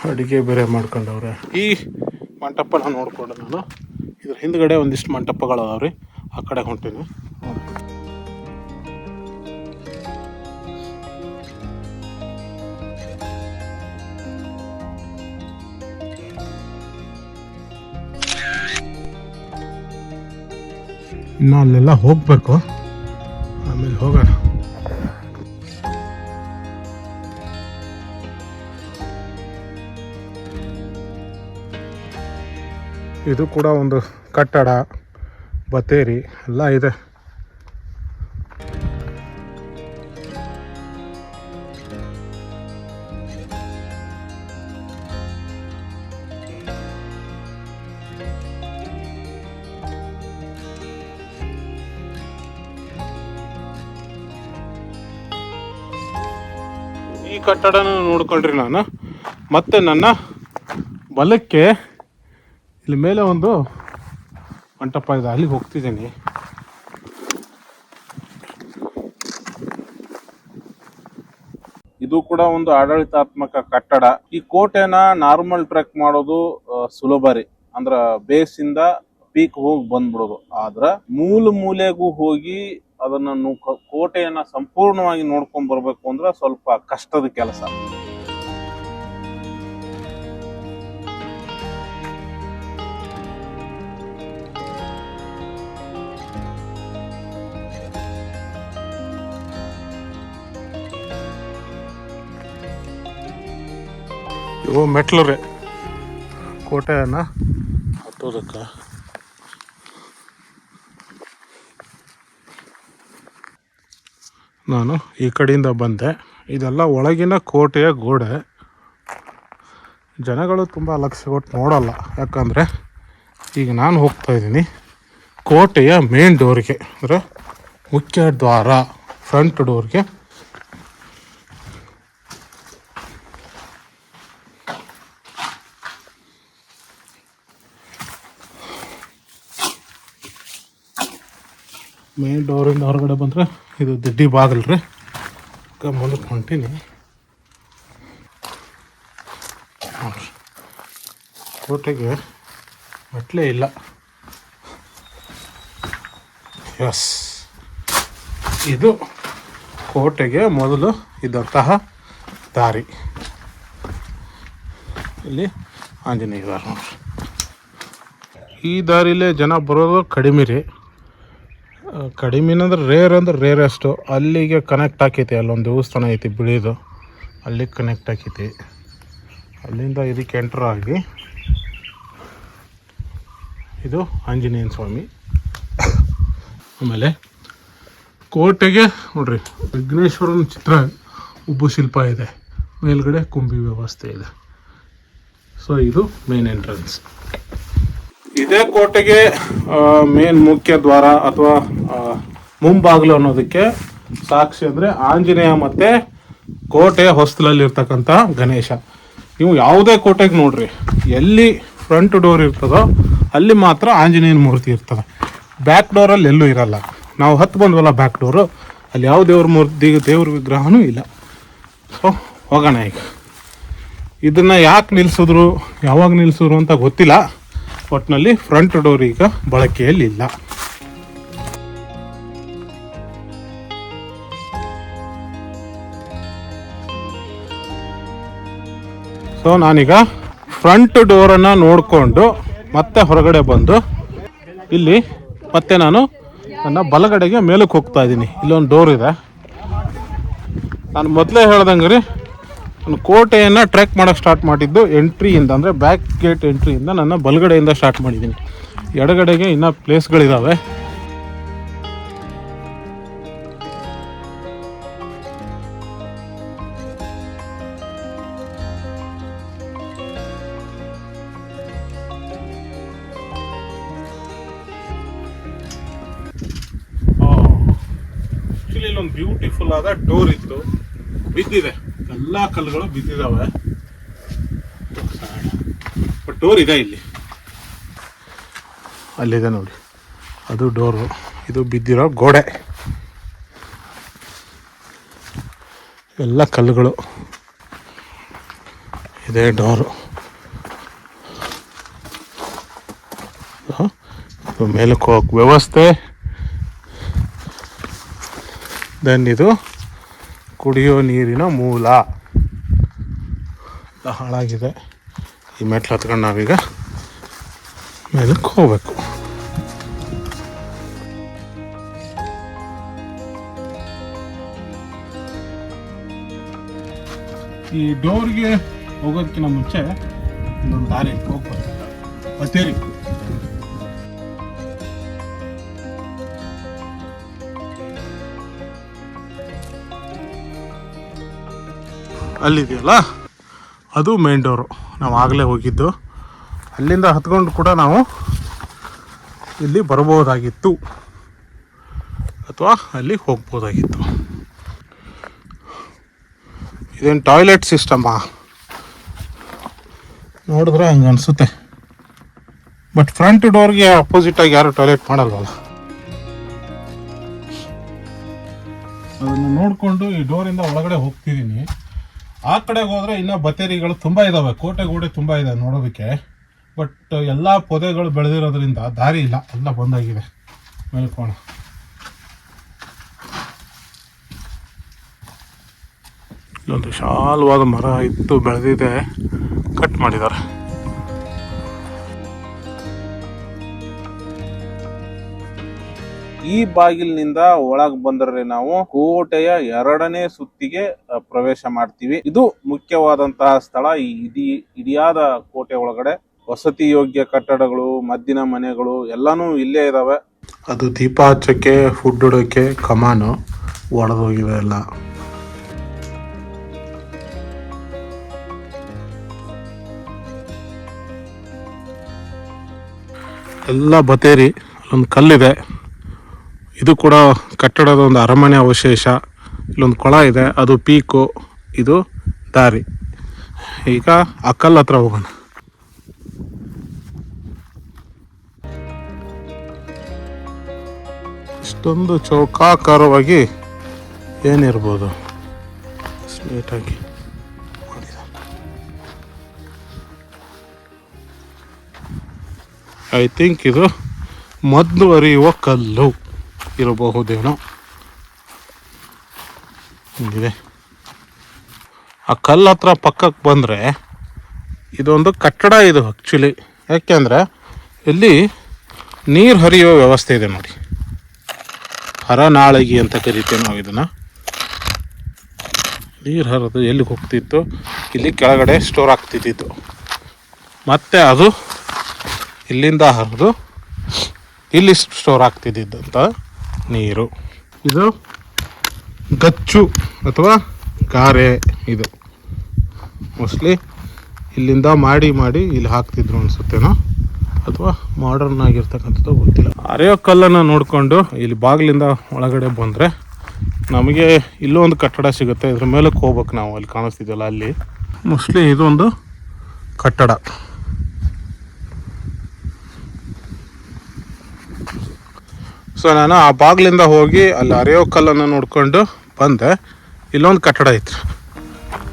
ಅಡಿಗೆ ಬೇರೆ ಮಾಡ್ಕೊಂಡವ್ರೆ. ಈ ಮಂಟಪನ ನೋಡ್ಕೊಂಡು ನಾನು ಇದ್ರ ಹಿಂದ್ಗಡೆ ಒಂದಿಷ್ಟು ಮಂಟಪಗಳು ಅದಾವ್ರಿ, ಆ ಕಡೆ ಹೊಂಟೀನಿ. ಇನ್ನು ಅಲ್ಲೆಲ್ಲ ಹೋಗ್ಬೇಕು, ಆಮೇಲೆ ಹೋಗೋಣ. ಇದು ಕೂಡ ಒಂದು ಕಟ್ಟಡ, ಬತೇರಿ ಎಲ್ಲ ಇದೆ. ಈ ಕಟ್ಟಡನ ನೋಡ್ಕೊಂಡ್ರಿ ನಾನು. ಮತ್ತೆ ನನ್ನ ಬಲಕ್ಕೆ ಇಲ್ಲಿ ಮೇಲೆ ಒಂದು ಮಂಟಪ ಇದೆ, ಅಲ್ಲಿಗೆ ಹೋಗ್ತಿದ್ದೀನಿ. ಇದು ಕೂಡ ಒಂದು ಆಡಳಿತಾತ್ಮಕ ಕಟ್ಟಡ. ಈ ಕೋಟೆನ ನಾರ್ಮಲ್ ಟ್ರೆಕ್ ಮಾಡೋದು ಸುಲಭ ರೀ, ಅಂದ್ರ ಬೇಸಿಂದ ಪೀಕ್ ಹೋಗಿ ಬಂದ್ಬಿಡೋದು. ಆದ್ರ ಮೂಲೆಗೂ ಹೋಗಿ ಅದನ್ನ ಕೋಟೆಯನ್ನ ಸಂಪೂರ್ಣವಾಗಿ ನೋಡ್ಕೊಂಡ್ ಬರ್ಬೇಕು ಅಂದ್ರೆ ಸ್ವಲ್ಪ ಕಷ್ಟದ ಕೆಲಸ. ಇವು ಮೆಟ್ಲು ರೀ ಕೋಟೆಯನ್ನ ಹತ್ತೋದಕ್ಕೆ. ನಾನು ಈ ಕಡೆಯಿಂದ ಬಂದೆ. ಇದೆಲ್ಲ ಒಳಗಿನ ಕೋಟೆಯ ಗೋಡೆ. ಜನಗಳು ತುಂಬ ಲಕ್ಷ್ಯ ಕೊಟ್ಟು ನೋಡಲ್ಲ, ಯಾಕಂದರೆ ಈಗ ನಾನು ಹೋಗ್ತಾ ಇದ್ದೀನಿ ಕೋಟೆಯ ಮೇನ್ ಡೋರ್ಗೆ, ಅಂದರೆ ಮುಖ್ಯ ದ್ವಾರ, ಫ್ರಂಟ್ ಡೋರ್ಗೆ. ಮೇನ್ ಡೋರಿಂದ ಹೊರಗಡೆ ಬಂದರೆ ಇದು ದಿಡ್ಡಿ ಬಾಗಿಲು ರೀ. ಮುಂದಕ್ಕೆ ಹೊಂಟೀನಿ. ಕೋಟೆಗೆ ಮೆಟ್ಲೇ ಇಲ್ಲ. ಎಸ್, ಇದು ಕೋಟೆಗೆ ಮೊದಲು ಇದ್ದಂತಹ ದಾರಿ. ಇಲ್ಲಿ ಆಂಜನೇಯ ದಾರಿ ನೋಡ್ರಿ. ಈ ದಾರಿಲೇ ಜನ ಬರೋದು ಕಡಿಮೆ ರೀ. ಕಡಿಮೆನಂದ್ರೆ ರೇರೆಸ್ಟು. ಅಲ್ಲಿಗೆ ಕನೆಕ್ಟ್ ಆಕೈತಿ, ಅಲ್ಲೊಂದು ದೇವಸ್ಥಾನ ಐತಿ ಬಿಳಿದು, ಅಲ್ಲಿಗೆ ಕನೆಕ್ಟ್ ಆಕೈತಿ. ಅಲ್ಲಿಂದ ಇದಕ್ಕೆ ಎಂಟ್ರ್ ಆಗಿ ಇದು ಆಂಜನೇಯನ ಸ್ವಾಮಿ. ಆಮೇಲೆ ಕೋಟೆಗೆ ನೋಡ್ರಿ ವಿಘ್ನೇಶ್ವರನ ಚಿತ್ರ, ಉಬ್ಬು ಶಿಲ್ಪ ಇದೆ, ಮೇಲ್ಗಡೆ ಕುಂಬಿ ವ್ಯವಸ್ಥೆ ಇದೆ. ಸೊ ಇದು ಮೇನ್ ಎಂಟ್ರೆನ್ಸ್. ಇದೇ ಕೋಟೆಗೆ ಮೇನ್ ಮುಖ್ಯ ದ್ವಾರ ಅಥವಾ ಮುಂಬಾಗಿಲು ಅನ್ನೋದಕ್ಕೆ ಸಾಕ್ಷಿ ಅಂದರೆ ಆಂಜನೇಯ ಮತ್ತು ಕೋಟೆಯ ಹೊಸ್ತಲಲ್ಲಿರ್ತಕ್ಕಂಥ ಗಣೇಶ. ನೀವು ಯಾವುದೇ ಕೋಟೆಗೆ ನೋಡ್ರಿ, ಎಲ್ಲಿ ಫ್ರಂಟ್ ಡೋರ್ ಇರ್ತದೋ ಅಲ್ಲಿ ಮಾತ್ರ ಆಂಜನೇಯನ ಮೂರ್ತಿ ಇರ್ತದೆ. ಬ್ಯಾಕ್ ಡೋರಲ್ಲಿ ಎಲ್ಲೂ ಇರಲ್ಲ. ನಾವು ಹತ್ತು ಬಂದ್ವಲ್ಲ ಬ್ಯಾಕ್ ಡೋರು, ಅಲ್ಲಿ ಯಾವ ದೇವ್ರ ವಿಗ್ರಹನೂ ಇಲ್ಲ. ಸೊ ಹೋಗೋಣ ಈಗ. ಇದನ್ನು ಯಾಕೆ ನಿಲ್ಲಿಸಿದ್ರು, ಯಾವಾಗ ನಿಲ್ಲಿಸಿದ್ರು ಅಂತ ಗೊತ್ತಿಲ್ಲ. ಒಟ್ಟಿನಲ್ಲಿ ಫ್ರಂಟ್ ಡೋರ್ ಈಗ ಬಳಕೆಯಲ್ಲಿಲ್ಲ. ಸೊ ನಾನೀಗ ಫ್ರಂಟ್ ಡೋರನ್ನು ನೋಡಿಕೊಂಡು ಮತ್ತೆ ಹೊರಗಡೆ ಬಂದು ಇಲ್ಲಿ ಮತ್ತೆ ನಾನು ನನ್ನ ಬಲಗಡೆಗೆ ಮೇಲಕ್ಕೆ ಹೋಗ್ತಾ ಇದ್ದೀನಿ. ಇಲ್ಲೊಂದು ಡೋರ್ ಇದೆ. ನಾನು ಮೊದಲೇ ಹೇಳ್ದಂಗೆ ರೀ, ನಾನು ಕೋಟೆಯನ್ನು ಟ್ರೆಕ್ ಮಾಡೋಕ್ಕೆ ಸ್ಟಾರ್ಟ್ ಮಾಡಿದ್ದು ಎಂಟ್ರಿಯಿಂದ, ಅಂದರೆ ಬ್ಯಾಕ್ ಗೇಟ್ ಎಂಟ್ರಿಯಿಂದ ನನ್ನ ಬಲಗಡೆಯಿಂದ ಸ್ಟಾರ್ಟ್ ಮಾಡಿದ್ದೀನಿ. ಎಡಗಡೆಗೆ ಇನ್ನೂ ಪ್ಲೇಸ್ಗಳಿದ್ದಾವೆ. ಇಲ್ಲೊಂದು ಬ್ಯೂಟಿಫುಲ್ ಆದ ಡೋರ್ ಇತ್ತು, ಬಿದ್ದಿದೆ. ಎಲ್ಲ ಕಲ್ಲುಗಳು ಬಿದ್ದಿದ್ದಾವೆ, ಬಟ್ ಡೋರ್ ಇದೆ ಇಲ್ಲಿ. ಅಲ್ಲಿದೆ ನೋಡಿ, ಅದು ಡೋರು. ಇದು ಬಿದ್ದಿರೋ ಗೋಡೆ, ಎಲ್ಲ ಕಲ್ಲುಗಳು. ಇದೇ ಡೋರು. ಮೇಲಕ್ಕೆ ಹೋಗಕ್ಕೆ ವ್ಯವಸ್ಥೆ. ದೆನ್ ಇದು ಕುಡಿಯೋ ನೀರಿನ ಮೂಲ. ಹಾಳಾಗಿದೆ. ಈ ಮೆಟ್ಲು ಹತ್ಕೊಂಡು ನಾವೀಗ ಮೇಲಕ್ಕೆ ಹೋಗ್ಬೇಕು. ಈ ಡೋರ್ಗೆ ಹೋಗೋದಕ್ಕಿಂತ ಮುಂಚೆ ಇನ್ನೊಂದು ದಾರಿ ಹೋಗ್ಬೇಕು. ಬತ್ತೇರಿ ಅಲ್ಲಿದೆಯಲ್ಲ, ಅದು ಮೇನ್ ಡೋರು. ನಾವು ಆಗಲೇ ಹೋಗಿದ್ದು. ಅಲ್ಲಿಂದ ಹತ್ಕೊಂಡು ಕೂಡ ನಾವು ಇಲ್ಲಿ ಬರ್ಬೋದಾಗಿತ್ತು, ಅಥವಾ ಅಲ್ಲಿ ಹೋಗ್ಬೋದಾಗಿತ್ತು. ಇದೇನು ಟಾಯ್ಲೆಟ್ ಸಿಸ್ಟಮಾ ನೋಡಿದ್ರೆ ಹಂಗೆ ಅನಿಸುತ್ತೆ. ಬಟ್ ಫ್ರಂಟ್ ಡೋರ್ಗೆ ಅಪೋಸಿಟಾಗಿ ಯಾರು ಟಾಯ್ಲೆಟ್ ಮಾಡಲ್ವಲ್ಲ. ಅದನ್ನು ನೋಡಿಕೊಂಡು ಈ ಡೋರಿಂದ ಒಳಗಡೆ ಹೋಗ್ತಿದ್ದೀನಿ. ಆ ಕಡೆಗೆ ಹೋದರೆ ಇನ್ನೂ ಬತ್ತೇರಿಗಳು ತುಂಬ ಇದ್ದಾವೆ. ಕೋಟೆ ಗೋಡೆ ತುಂಬ ಇದೆ ನೋಡೋದಕ್ಕೆ. ಬಟ್ ಎಲ್ಲ ಪೊದೆಗಳು ಬೆಳೆದಿರೋದ್ರಿಂದ ದಾರಿ ಇಲ್ಲ, ಎಲ್ಲ ಬಂದಾಗಿದೆ. ಮೇಲ್ಕೋಣ. ಇಲ್ಲೊಂದು ವಿಶಾಲವಾದ ಮರ ಇತ್ತು, ಬೆಳೆದಿದೆ, ಕಟ್ ಮಾಡಿದ್ದಾರೆ. ಈ ಬಾಗಿಲಿನಿಂದ ಒಳಗೆ ಬಂದರೆ ನಾವು ಕೋಟೆಯ 2ನೇ ಸುತ್ತಿಗೆ ಪ್ರವೇಶ ಮಾಡ್ತೀವಿ. ಇದು ಮುಖ್ಯವಾದಂತಹ ಸ್ಥಳ. ಈ ಇಡಿಯಾದ ಕೋಟೆ ಒಳಗಡೆ ವಸತಿ ಯೋಗ್ಯ ಕಟ್ಟಡಗಳು, ಮದ್ದಿನ ಮನೆಗಳು ಎಲ್ಲಾನು ಇಲ್ಲೇ ಇದಾವೆ. ಅದು ದೀಪ ಹಚ್ಚಕ್ಕೆ, ಫುಡ್ ಇಡೋಕೆ ಕಮಾನು ಒಡೆದೋಗಿದೆ ಎಲ್ಲ. ಎಲ್ಲ ಬತೇರಿ. ಅಲ್ಲೊಂದು ಕಲ್ಲಿದೆ, ಇದು ಕೂಡ ಕಟ್ಟಡದ ಒಂದು ಅರಮನೆ ಅವಶೇಷ. ಇಲ್ಲೊಂದು ಕೊಳ ಇದೆ, ಅದು ಪೀಕು, ಇದು ದಾರಿ. ಈಗ ಆ ಕಲ್ಲು ಹತ್ರ ಹೋಗೋಣ. ಇಷ್ಟೊಂದು ಚೌಕಾಕಾರವಾಗಿ ಏನಿರ್ಬೋದು ನೀಟಾಗಿ ಮಾಡಿದ. ಐ ಥಿಂಕ್ ಇದು ಮುಂದುವರಿಯುವ ಕಲ್ಲು ಇರಬಹುದೇನೋ. ಇದೆ ಆ ಕಲ್ಲು ಹತ್ರ ಪಕ್ಕಕ್ಕೆ ಬಂದರೆ ಇದೊಂದು ಕಟ್ಟಡ. ಇದು ಆ್ಯಕ್ಚುಲಿ ಯಾಕೆಂದರೆ ಇಲ್ಲಿ ನೀರು ಹರಿಯುವ ವ್ಯವಸ್ಥೆ ಇದೆ ನೋಡಿ. ಹರನಾಳಗಿ ಅಂತ ಕರಿತೇವೆ ನಾವು ಇದನ್ನು. ನೀರು ಹರಿದು ಎಲ್ಲಿಗೆ ಹೋಗ್ತಿತ್ತು, ಇಲ್ಲಿ ಕೆಳಗಡೆ ಸ್ಟೋರ್ ಆಗ್ತಿದ್ದಿತ್ತು. ಮತ್ತು ಅದು ಇಲ್ಲಿಂದ ಹರಿದು ಇಲ್ಲಿ ಸ್ಟೋರ್ ಆಗ್ತಿದ್ದಂಥ ನೀರು. ಇದು ಗಚ್ಚು ಅಥವಾ ಗಾರೆ. ಇದು ಮೋಸ್ಟ್ಲಿ ಇಲ್ಲಿಂದ ಮಾಡಿ ಇಲ್ಲಿ ಹಾಕ್ತಿದ್ರು ಅನಿಸುತ್ತೇನೋ, ಅಥವಾ ಮಾಡರ್ನ್ ಆಗಿರ್ತಕ್ಕಂಥದ್ದು ಗೊತ್ತಿಲ್ಲ. ಅರೆಯೋ ಕಲ್ಲನ್ನು ನೋಡಿಕೊಂಡು ಇಲ್ಲಿ ಬಾಗಿಲಿಂದ ಒಳಗಡೆ ಬಂದರೆ ನಮಗೆ ಇಲ್ಲೂ ಒಂದು ಕಟ್ಟಡ ಸಿಗುತ್ತೆ. ಇದ್ರ ಮೇಲಕ್ಕೆ ಹೋಗ್ಬೇಕು ನಾವು. ಅಲ್ಲಿ ಕಾಣಿಸ್ತಿದ್ದಲ್ಲ, ಅಲ್ಲಿ ಮೋಸ್ಟ್ಲಿ ಇದೊಂದು ಕಟ್ಟಡ. ಸೊ ನಾನು ಆ ಬಾಗಿಲಿಂದ ಹೋಗಿ ಅಲ್ಲಿ ಅರೆಯೋ ಕಲ್ಲನ್ನು ನೋಡ್ಕೊಂಡು ಬಂದೆ. ಇಲ್ಲೊಂದು ಕಟ್ಟಡ ಐತ್ರಿ,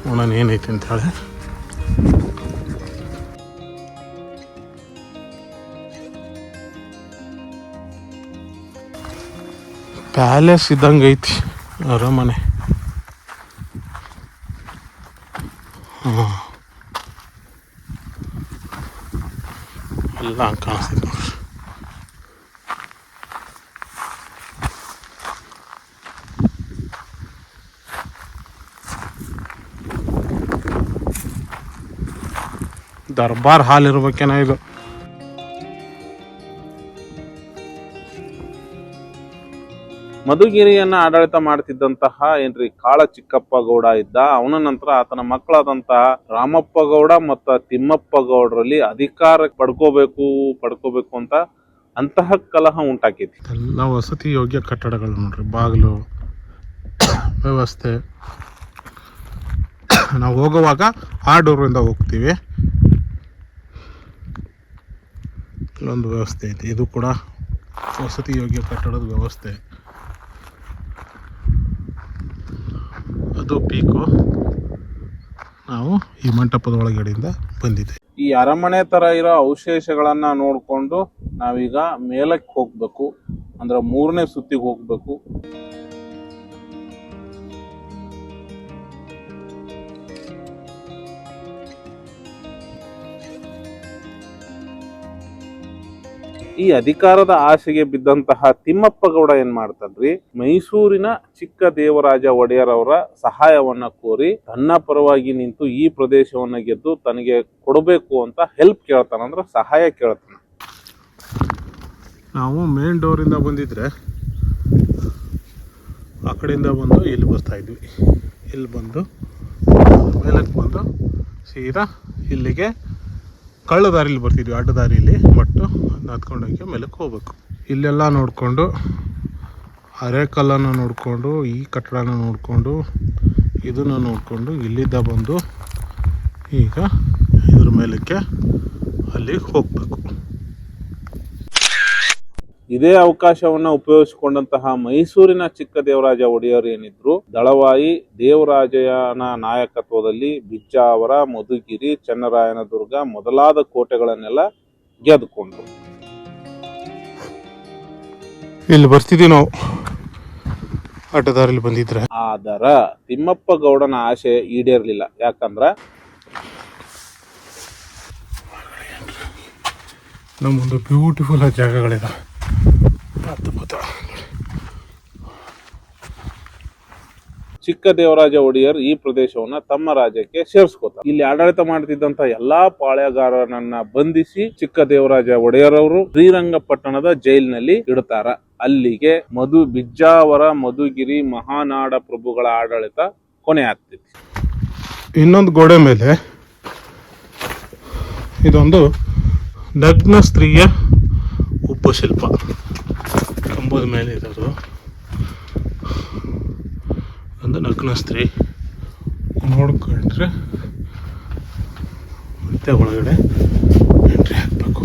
ನೋಡೋಣ ಏನೈತಿ ಅಂತ ಹೇಳಿ. ಪ್ಯಾಲೇಸ್ ಇದ್ದಂಗೆ ಐತಿ, ಅರಮನೆ. ಎಲ್ಲ ಹಂಗೆ ಕಾಣಿಸ್ತಿದೆ ನೋಡ್ರಿ. ದರ್ಬಾರ್ ಹಾಲ್ ಇರ್ಬೇಕೇನೋ ಇದು. ಮಧುಗಿರಿಯನ್ನ ಆಡಳಿತ ಮಾಡ್ತಿದ್ದಂತಹ ಏನ್ರಿ ಕಾಳ ಚಿಕ್ಕಪ್ಪ ಗೌಡ ಇದ್ದ. ಅವನ ನಂತರ ಆತನ ಮಕ್ಕಳಾದಂತಹ ರಾಮಪ್ಪ ಗೌಡ ಮತ್ತು ತಿಮ್ಮಪ್ಪ ಗೌಡರಲ್ಲಿ ಅಧಿಕಾರ ಪಡ್ಕೋಬೇಕು ಅಂತ ಅಂತಹ ಕಲಹ ಉಂಟಾಕೈತಿ. ಎಲ್ಲ ವಸತಿ ಯೋಗ್ಯ ಕಟ್ಟಡಗಳು ನೋಡ್ರಿ, ಬಾಗಿಲು ವ್ಯವಸ್ಥೆ. ನಾವು ಹೋಗುವಾಗ ಆ ಡೋರಿಂದ ಹೋಗ್ತೀವಿ. ಇಲ್ಲೊಂದು ವ್ಯವಸ್ಥೆ ಐತಿ, ಇದು ಕೂಡ ವಸತಿ ಯೋಗ್ಯ ಕಟ್ಟಡದ ವ್ಯವಸ್ಥೆ. ಅದು ಪೀಕು. ನಾವು ಈ ಮಂಟಪದ ಒಳಗಡೆಯಿಂದ ಬಂದಿದೆ. ಈ ಅರಮನೆ ತರ ಇರೋ ಅವಶೇಷಗಳನ್ನ ನೋಡ್ಕೊಂಡು ನಾವೀಗ ಮೇಲಕ್ಕೆ ಹೋಗ್ಬೇಕು, ಅಂದ್ರೆ 3ನೇ ಸುತ್ತಿಗೆ ಹೋಗ್ಬೇಕು. ಈ ಅಧಿಕಾರದ ಆಸೆಗೆ ಬಿದ್ದಂತಹ ತಿಮ್ಮಪ್ಪ ಗೌಡ ಏನ್ ಮಾಡ್ತಾನ್ರಿ, ಮೈಸೂರಿನ ಚಿಕ್ಕ ದೇವರಾಜ ಒಡೆಯರ್ ಅವರ ಸಹಾಯವನ್ನ ಕೋರಿ ತನ್ನ ಪರವಾಗಿ ನಿಂತು ಈ ಪ್ರದೇಶವನ್ನ ಗೆದ್ದು ತನಗೆ ಕೊಡಬೇಕು ಅಂತ ಹೆಲ್ಪ್ ಕೇಳ್ತಾನ, ಅಂದ್ರೆ ಸಹಾಯ ಕೇಳ್ತಾನ. ನಾವು ಮೇನ್ ಡೋರಿಂದ ಬಂದಿದ್ರೆ ಆ ಕಡೆಯಿಂದ ಬಂದು ಇಲ್ಲಿ ಬರ್ತಾ ಇದ್ವಿ. ಇಲ್ಲಿ ಬಂದು ಮೇಲಕ್ಕೆ ಬಂದು ಸೀದಾ ಇಲ್ಲಿಗೆ ಕಳ್ಳ ದಾರಿಲಿ ಬರ್ತಿದ್ವಿ, ಅಡ್ಡ ದಾರಿಯಲ್ಲಿ. ಬಟ್ ಹತ್ಕೊಂಡೋಗಿ ಮೇಲಕ್ಕೆ ಹೋಗ್ಬೇಕು. ಇಲ್ಲೆಲ್ಲ ನೋಡಿಕೊಂಡು, ಅರೆಕಲ್ಲನ್ನು ನೋಡಿಕೊಂಡು, ಈ ಕಟ್ಟಡನ ನೋಡಿಕೊಂಡು, ಇದನ್ನು ನೋಡಿಕೊಂಡು ಇಲ್ಲಿದ್ದ ಬಂದು ಈಗ ಇದ್ರ ಮೇಲಕ್ಕೆ ಅಲ್ಲಿಗೆ ಹೋಗ್ಬೇಕು. ಇದೇ ಅವಕಾಶವನ್ನ ಉಪಯೋಗಿಸಿಕೊಂಡಂತಹ ಮೈಸೂರಿನ ಚಿಕ್ಕ ದೇವರಾಜ ಒಡೆಯರ್ ಏನಿದ್ರು, ದಳವಾಯಿ ದೇವರಾಜನ ನಾಯಕತ್ವದಲ್ಲಿ ಬಿಜ್ಜಾವರ, ಮಧುಗಿರಿ, ಚನ್ನರಾಯನದುರ್ಗ ಮೊದಲಾದ ಕೋಟೆಗಳನ್ನೆಲ್ಲ ಗೆದ್ದುಕೊಂಡ್ರು. ಇಲ್ಲಿ ಬರ್ತಿದ್ವಿ ನಾವು ಅಡ್ಡದಾರಿಲಿ ಬಂದಿದ್ರೆ. ಆದರ ತಿಮ್ಮಪ್ಪ ಗೌಡನ ಆಸೆ ಈಡೇರ್ಲಿಲ್ಲ. ಯಾಕಂದ್ರ ನಮ್ಮೊಂದು ಬ್ಯೂಟಿಫುಲ್ ಜಾಗಗಳಿದಾವೆ. ಚಿಕ್ಕ ದೇವರಾಜ ಒಡೆಯರ್ ಈ ಪ್ರದೇಶವನ್ನ ತಮ್ಮ ರಾಜ್ಯಕ್ಕೆ ಸೇರಿಸ್ಕೋತಾರೆ. ಇಲ್ಲಿ ಆಡಳಿತ ಮಾಡ್ತಿದ್ದಂತ ಎಲ್ಲಾ ಪಾಳೆಗಾರರನ್ನ ಬಂಧಿಸಿ ಚಿಕ್ಕ ದೇವರಾಜ ಒಡೆಯರ್ ಅವರು ಶ್ರೀರಂಗಪಟ್ಟಣದ ಜೈಲಿನಲ್ಲಿ ಇಡ್ತಾರ. ಅಲ್ಲಿಗೆ ಬಿಜ್ಜಾವರ, ಮಧುಗಿರಿ, ಮಹಾನಾಡ ಪ್ರಭುಗಳ ಆಡಳಿತ ಕೊನೆ ಆಗ್ತೈತಿ. ಇನ್ನೊಂದು ಗೋಡೆ ಮೇಲೆ ಇದೊಂದು ನಗ್ನ ಸ್ತ್ರೀಯ ಉಪಶಿಲ್ಪ ಕಂಬದ ಮೇಲೆ ಇರೋದು. ಒಂದು ನಗ್ನ ಸ್ತ್ರೀ ನೋಡ್ಕೊಂಡ್ರೆ ಮತ್ತೆ ಒಳಗಡೆ ಎಂಟ್ರಿ ಹಾಕಬೇಕು.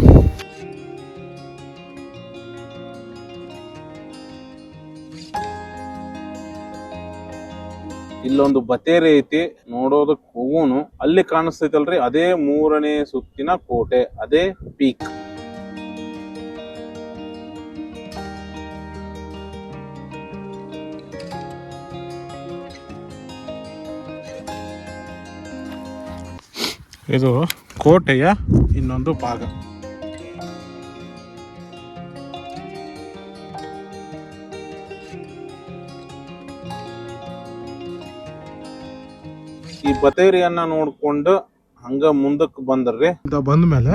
ಇಲ್ಲೊಂದು ಬತೇರಿ ಐತಿ, ನೋಡೋದಕ್ಕೆ ಹೋಗೋನು. ಅಲ್ಲಿ ಕಾಣಿಸ್ತೈತಲ್ರಿ, ಅದೇ 3ನೇ ಸುತ್ತಿನ ಕೋಟೆ, ಅದೇ ಪೀಕ್. ಇದು ಕೋಟೆಯ ಇನ್ನೊಂದು ಭಾಗ. ಈ ಬತೇರಿಯನ್ನ ನೋಡ್ಕೊಂಡು ಹಂಗ ಮುಂದಕ್ಕೆ ಬಂದ್ರಿ. ಬಂದ ಮೇಲೆ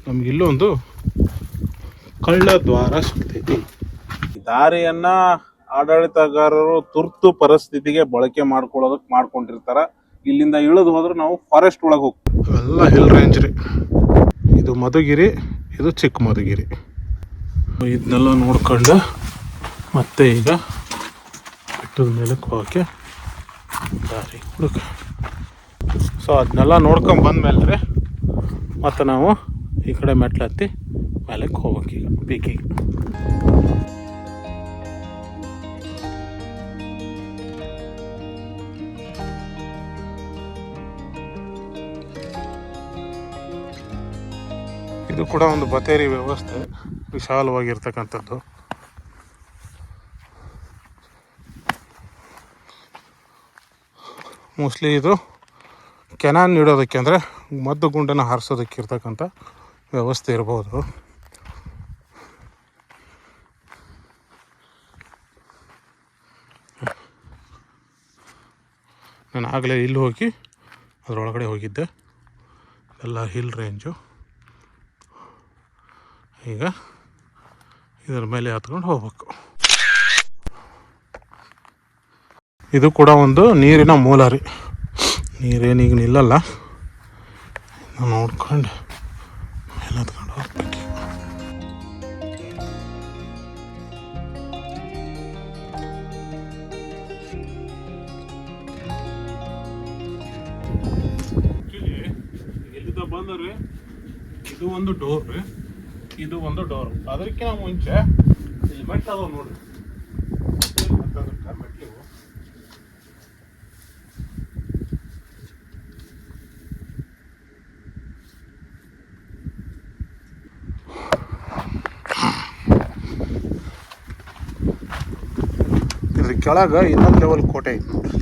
ನಮ್ಗೆ ಇಲ್ಲೊಂದು ಕಳ್ಳ ದ್ವಾರ ಸಿಗ್ತೈತಿ. ದಾರಿಯನ್ನ ಆಡಳಿತಗಾರರು ತುರ್ತು ಪರಿಸ್ಥಿತಿಗೆ ಬಳಕೆ ಮಾಡ್ಕೊಂಡಿರ್ತಾರ. ಇಲ್ಲಿಂದ ಇಳಿದು ಹೋದ್ರೆ ನಾವು ಫಾರೆಸ್ಟ್ ಒಳಗೆ ಹೋಗ್ತೀವಿ. ಎಲ್ಲ ಹಿಲ್ ರೇಂಜ್ ರೀ. ಇದು ಮಧುಗಿರಿ, ಇದು ಚಿಕ್ಕ ಮಧುಗಿರಿ. ಇದನ್ನೆಲ್ಲ ನೋಡ್ಕೊಂಡು ಮತ್ತೆ ಈಗ ಬೆಟ್ಟದ ಮೇಲಕ್ಕೆ ಹೋಗೋಕ್ಕೆ ದಾರಿ ಹುಡುಕ. ಸೊ ಅದನ್ನೆಲ್ಲ ನೋಡ್ಕೊಂಡು ಬಂದ್ಮೇಲೆ ರೀ ಮತ್ತು ನಾವು ಈ ಕಡೆ ಮೆಟ್ಲು ಹತ್ತಿ ಮೇಲಕ್ಕೆ ಹೋಗ್ಬೇಕೀಗ ಪೀಕಿಗೆ. ಇದು ಕೂಡ ಒಂದು ಬತೇರಿ ವ್ಯವಸ್ಥೆ, ವಿಶಾಲವಾಗಿರ್ತಕ್ಕಂಥದ್ದು. ಮೋಸ್ಟ್ಲಿ ಇದು ಕೆನಾನ್ ಇಡೋದಕ್ಕೆ, ಅಂದರೆ ಮದ್ದು ಗುಂಡನ್ನು ಹಾರಿಸೋದಕ್ಕೆ ಇರ್ತಕ್ಕಂಥ ವ್ಯವಸ್ಥೆ ಇರ್ಬೋದು. ನಾನು ಆಗಲೇ ಇಲ್ಲಿ ಹೋಗಿ ಅದರೊಳಗಡೆ ಹೋಗಿದ್ದೆ. ಎಲ್ಲ ಹಿಲ್ ರೇಂಜು. ಈಗ ಇದರ ಮೇಲೆ ಹತ್ಕೊಂಡು ಹೋಗ್ಬೇಕು. ಇದು ಕೂಡ ಒಂದು ನೀರಿನ ಮೂಲ ರೀ. ನೀರೇನೀಗ ನಿಲ್ಲಲ್ಲ. ನಾವು ನೋಡ್ಕೊಂಡು ಮೇಲೆ ಹತ್ಕೊಂಡು ಹೋಗ್ಬೇಕು. ಎಲ್ಲಿಂದ ಬಂದ್ರಿ, ಇದು ಒಂದು ಡೋರ್ ರೀ, ಇದು ಒಂದು ಡೋರ್. ಅದಕ್ಕಿಂತ ಮುಂಚೆ ಇಲ್ಲಿ ಮೆಟ್ಲು ಅದಾವ ನೋಡ್ರಿ. ಮೆಟ್ಲು ಇದ್ರ ಕೆಳಗೆ ಇನ್ನೊಂದು ಲೆವೆಲ್ ಕೋಟೆ ಐತಿ ನೋಡ್ರಿ.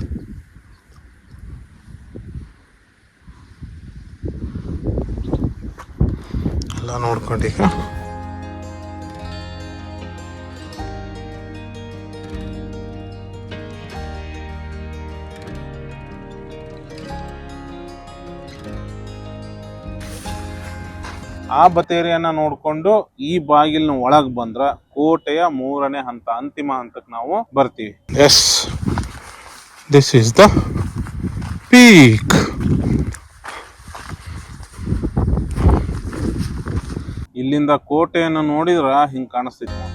ಎಲ್ಲ ನೋಡ್ಕೊಂಡು ಈಗ ಆ ಬತೇರಿಯನ್ನ ನೋಡ್ಕೊಂಡು ಈ ಬಾಗಿಲಿನ ಒಳಗೆ ಬಂದ್ರ ಕೋಟೆಯ 3ನೇ ಹಂತ, ಅಂತಿಮ ಹಂತಕ್ಕೆ ನಾವು ಬರ್ತೀವಿ. Yes, this is the peak. ಇಲ್ಲಿಂದ ಕೋಟೆಯನ್ನು ನೋಡಿದ್ರ ಹಿಂಗ್ ಕಾಣಿಸ್ತೈತಿ ನೋಡಿ.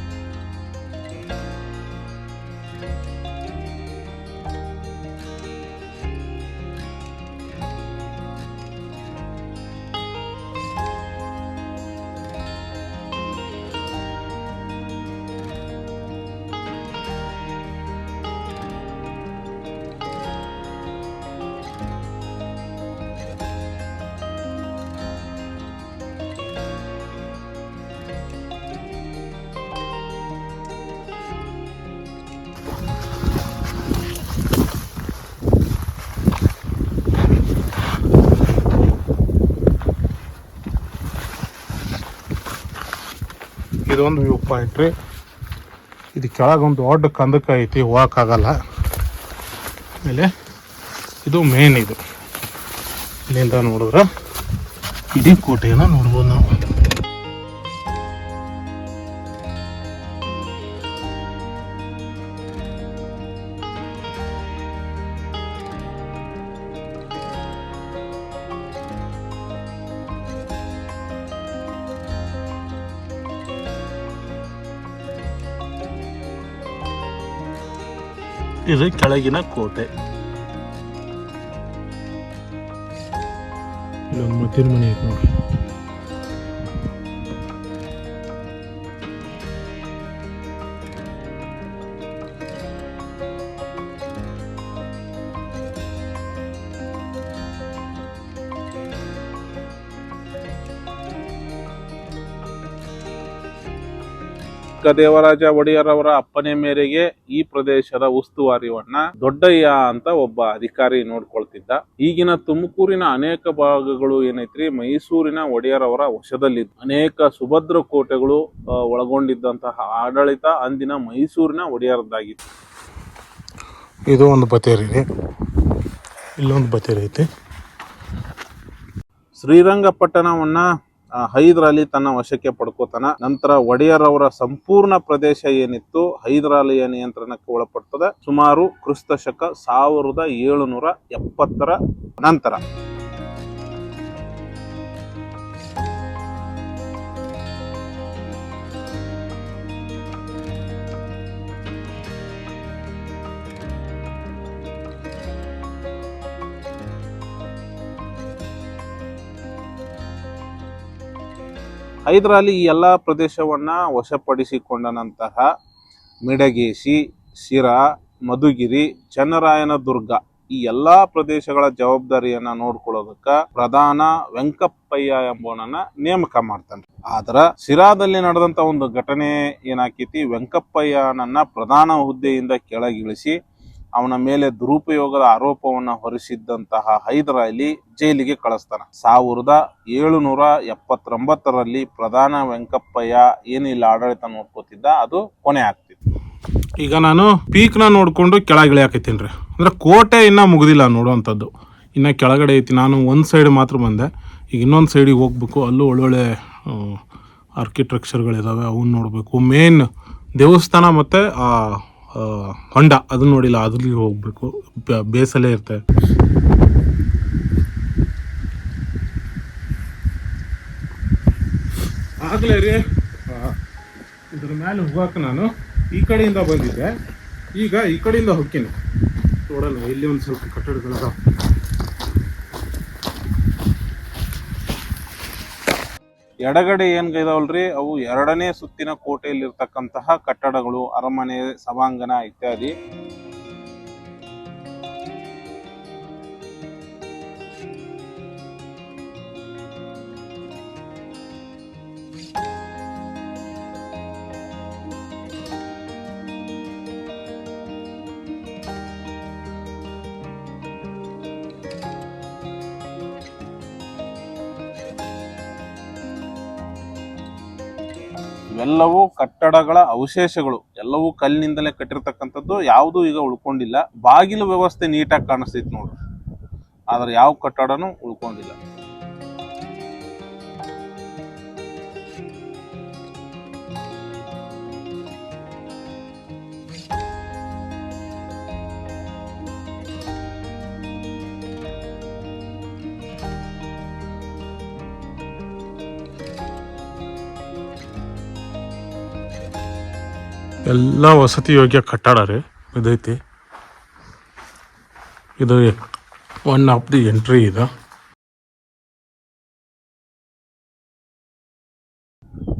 ಇದೊಂದು ವ್ಯೂ ಪಾಯಿಂಟ್ ರೀ. ಇದು ಕೆಳಗೊಂದು ದೊಡ್ಡ ಕಂದಕ ಐತಿ, ಹೋಗಕ್ಕಾಗಲ್ಲ. ಆಮೇಲೆ ಇದು ಮೇನ್. ಇದು ಇಲ್ಲಿಂದ ನೋಡಿದ್ರೆ ಇಡೀ ಕೋಟೆಯನ್ನು ನೋಡ್ಬೋದು ನಾವು. ಇದು ಕೆಳಗಿನ ಕೋಟೆ. ಇಲ್ಲೊಂದು ಮದ್ದಿನ ಮನೆ ಐತೆ ನೋಡ್ರಿ. ದೇವರಾಜ ಒಡೆಯರ್ ಅವರ ಅಪ್ಪನೆ ಮೇರೆಗೆ ಈ ಪ್ರದೇಶದ ಉಸ್ತುವಾರಿಯನ್ನ ದೊಡ್ಡಯ್ಯ ಅಂತ ಒಬ್ಬ ಅಧಿಕಾರಿ ನೋಡ್ಕೊಳ್ತಿದ್ದ. ಈಗಿನ ತುಮಕೂರಿನ ಅನೇಕ ಭಾಗಗಳು ಏನೈತ್ರಿ, ಮೈಸೂರಿನ ಒಡೆಯರ್ ಅವರ ವಶದಲ್ಲಿದ್ದು ಅನೇಕ ಸುಭದ್ರ ಕೋಟೆಗಳು ಒಳಗೊಂಡಿದ್ದಂತಹ ಆಡಳಿತ ಅಂದಿನ ಮೈಸೂರಿನ ಒಡೆಯರ್ದಾಗಿತ್ತು. ಇದು ಒಂದು ಬತೇರಿ ಇದೆ, ಇಲ್ಲೊಂದು ಬತೇರಿ ಐತಿ. ಶ್ರೀರಂಗಪಟ್ಟಣವನ್ನ ಹೈದರ್ ಅಲಿ ತನ್ನ ವಶಕ್ಕೆ ಪಡ್ಕೋತಾನ. ನಂತರ ಒಡೆಯರ್ ಅವರ ಸಂಪೂರ್ಣ ಪ್ರದೇಶ ಏನಿತ್ತು ಹೈದರ್ ಅಲಿಯ ನಿಯಂತ್ರಣಕ್ಕೆ ಒಳಪಡ್ತದೆ ಸುಮಾರು ಕ್ರಿಸ್ತ ಶಕ 1770 ನಂತರ. ಹೈದರ್ ಅಲಿ ಈ ಎಲ್ಲ ಪ್ರದೇಶವನ್ನ ವಶಪಡಿಸಿಕೊಂಡ ನಂತರ ಮಿಡಗೇಶಿ, ಶಿರಾ, ಮಧುಗಿರಿ, ಚನ್ನರಾಯನ ದುರ್ಗ ಈ ಎಲ್ಲಾ ಪ್ರದೇಶಗಳ ಜವಾಬ್ದಾರಿಯನ್ನ ನೋಡ್ಕೊಳ್ಳೋದಕ್ಕ ಪ್ರಧಾನ ವೆಂಕಪ್ಪಯ್ಯ ಎಂಬುವನನ್ನ ನೇಮಕ ಮಾಡ್ತಾನೆ. ಆದ್ರ ಶಿರಾದಲ್ಲಿ ನಡೆದಂತ ಒಂದು ಘಟನೆ ಏನಾಕೈತಿ, ವೆಂಕಪ್ಪಯ್ಯನನ್ನ ಪ್ರಧಾನ ಹುದ್ದೆಯಿಂದ ಕೆಳಗಿಳಿಸಿ ಅವನ ಮೇಲೆ ದುರುಪಯೋಗದ ಆರೋಪವನ್ನು ಹೊರಿಸಿದ್ದಂತಹ ಹೈದರ್ ಅಲಿ ಜೈಲಿಗೆ ಕಳಿಸ್ತಾನೆ. 1779ರಲ್ಲಿ ಪ್ರಧಾನ ವೆಂಕಪ್ಪಯ್ಯ ಏನಿಲ್ಲ ಆಡಳಿತ ನೋಡ್ಕೋತಿದ್ದ, ಅದು ಕೊನೆ ಆಗ್ತಿತ್ತು. ಈಗ ನಾನು ಪೀಕ್ನ ನೋಡ್ಕೊಂಡು ಕೆಳಗೆ ಇಳಿಯಾಕೈತೀನಿ ರೀ. ಅಂದ್ರೆ ಕೋಟೆ ಇನ್ನೂ ಮುಗಿದಿಲ್ಲ ನೋಡುವಂಥದ್ದು, ಇನ್ನು ಕೆಳಗಡೆ ಐತಿ. ನಾನು ಒಂದು ಸೈಡ್ ಮಾತ್ರ ಬಂದೆ, ಈಗ ಇನ್ನೊಂದು ಸೈಡಿಗೆ ಹೋಗ್ಬೇಕು. ಅಲ್ಲೂ ಒಳ್ಳೊಳ್ಳೆ ಆರ್ಕಿಟೆಕ್ಚರ್ಗಳಿದ್ದಾವೆ, ಅವನ್ನ ನೋಡಬೇಕು. ಮೇನ್ ದೇವಸ್ಥಾನ ಮತ್ತು ಹೊಂಡ ಅದನ್ನ ನೋಡಿಲ್ಲ, ಅದ್ರಲ್ಲಿ ಹೋಗ್ಬೇಕು. ಬೇಸಲ್ಲೇ ಇರ್ತವೆ. ಆಗಲೇ ರೀ ಇದ್ರ ಮೇಲೆ ಹೋಗಕ್ಕೆ ನಾನು ಈ ಕಡೆಯಿಂದ ಬಂದಿದ್ದೆ, ಈಗ ಈ ಕಡೆಯಿಂದ ಹೋಗ್ತೀನಿ. ನೋಡಲ್ಲ, ಇಲ್ಲಿ ಒಂದು ಸ್ವಲ್ಪ ಕಟ್ಟಡಗಳದ. ಎಡಗಡೆ ಏನ್ಗಿದಾವಲ್ರಿ, ಅವು 2ನೇ ಸುತ್ತಿನ ಕೋಟೆಯಲ್ಲಿರ್ತಕ್ಕಂತಹ ಕಟ್ಟಡಗಳು, ಅರಮನೆ, ಸಭಾಂಗಣ ಇತ್ಯಾದಿ. ಇವೆಲ್ಲವೂ ಕಟ್ಟಡಗಳ ಅವಶೇಷಗಳು, ಎಲ್ಲವೂ ಕಲ್ಲಿನಿಂದಲೇ ಕಟ್ಟಿರ್ತಕ್ಕಂಥದ್ದು. ಯಾವುದೂ ಈಗ ಉಳ್ಕೊಂಡಿಲ್ಲ. ಬಾಗಿಲು ವ್ಯವಸ್ಥೆ ನೀಟಾಗಿ ಕಾಣಿಸ್ತೈತಿ ನೋಡ್ರಿ, ಆದ್ರೆ ಯಾವ ಕಟ್ಟಡನೂ ಉಳ್ಕೊಂಡಿಲ್ಲ. ಎಲ್ಲ ವಸತಿ ಯೋಗ್ಯ ಕಟ್ಟಡ ರೀ ಇದೈತಿ. ಇದು ಒನ್ ಆಫ್ ದಿ ಎಂಟ್ರಿ. ಇದು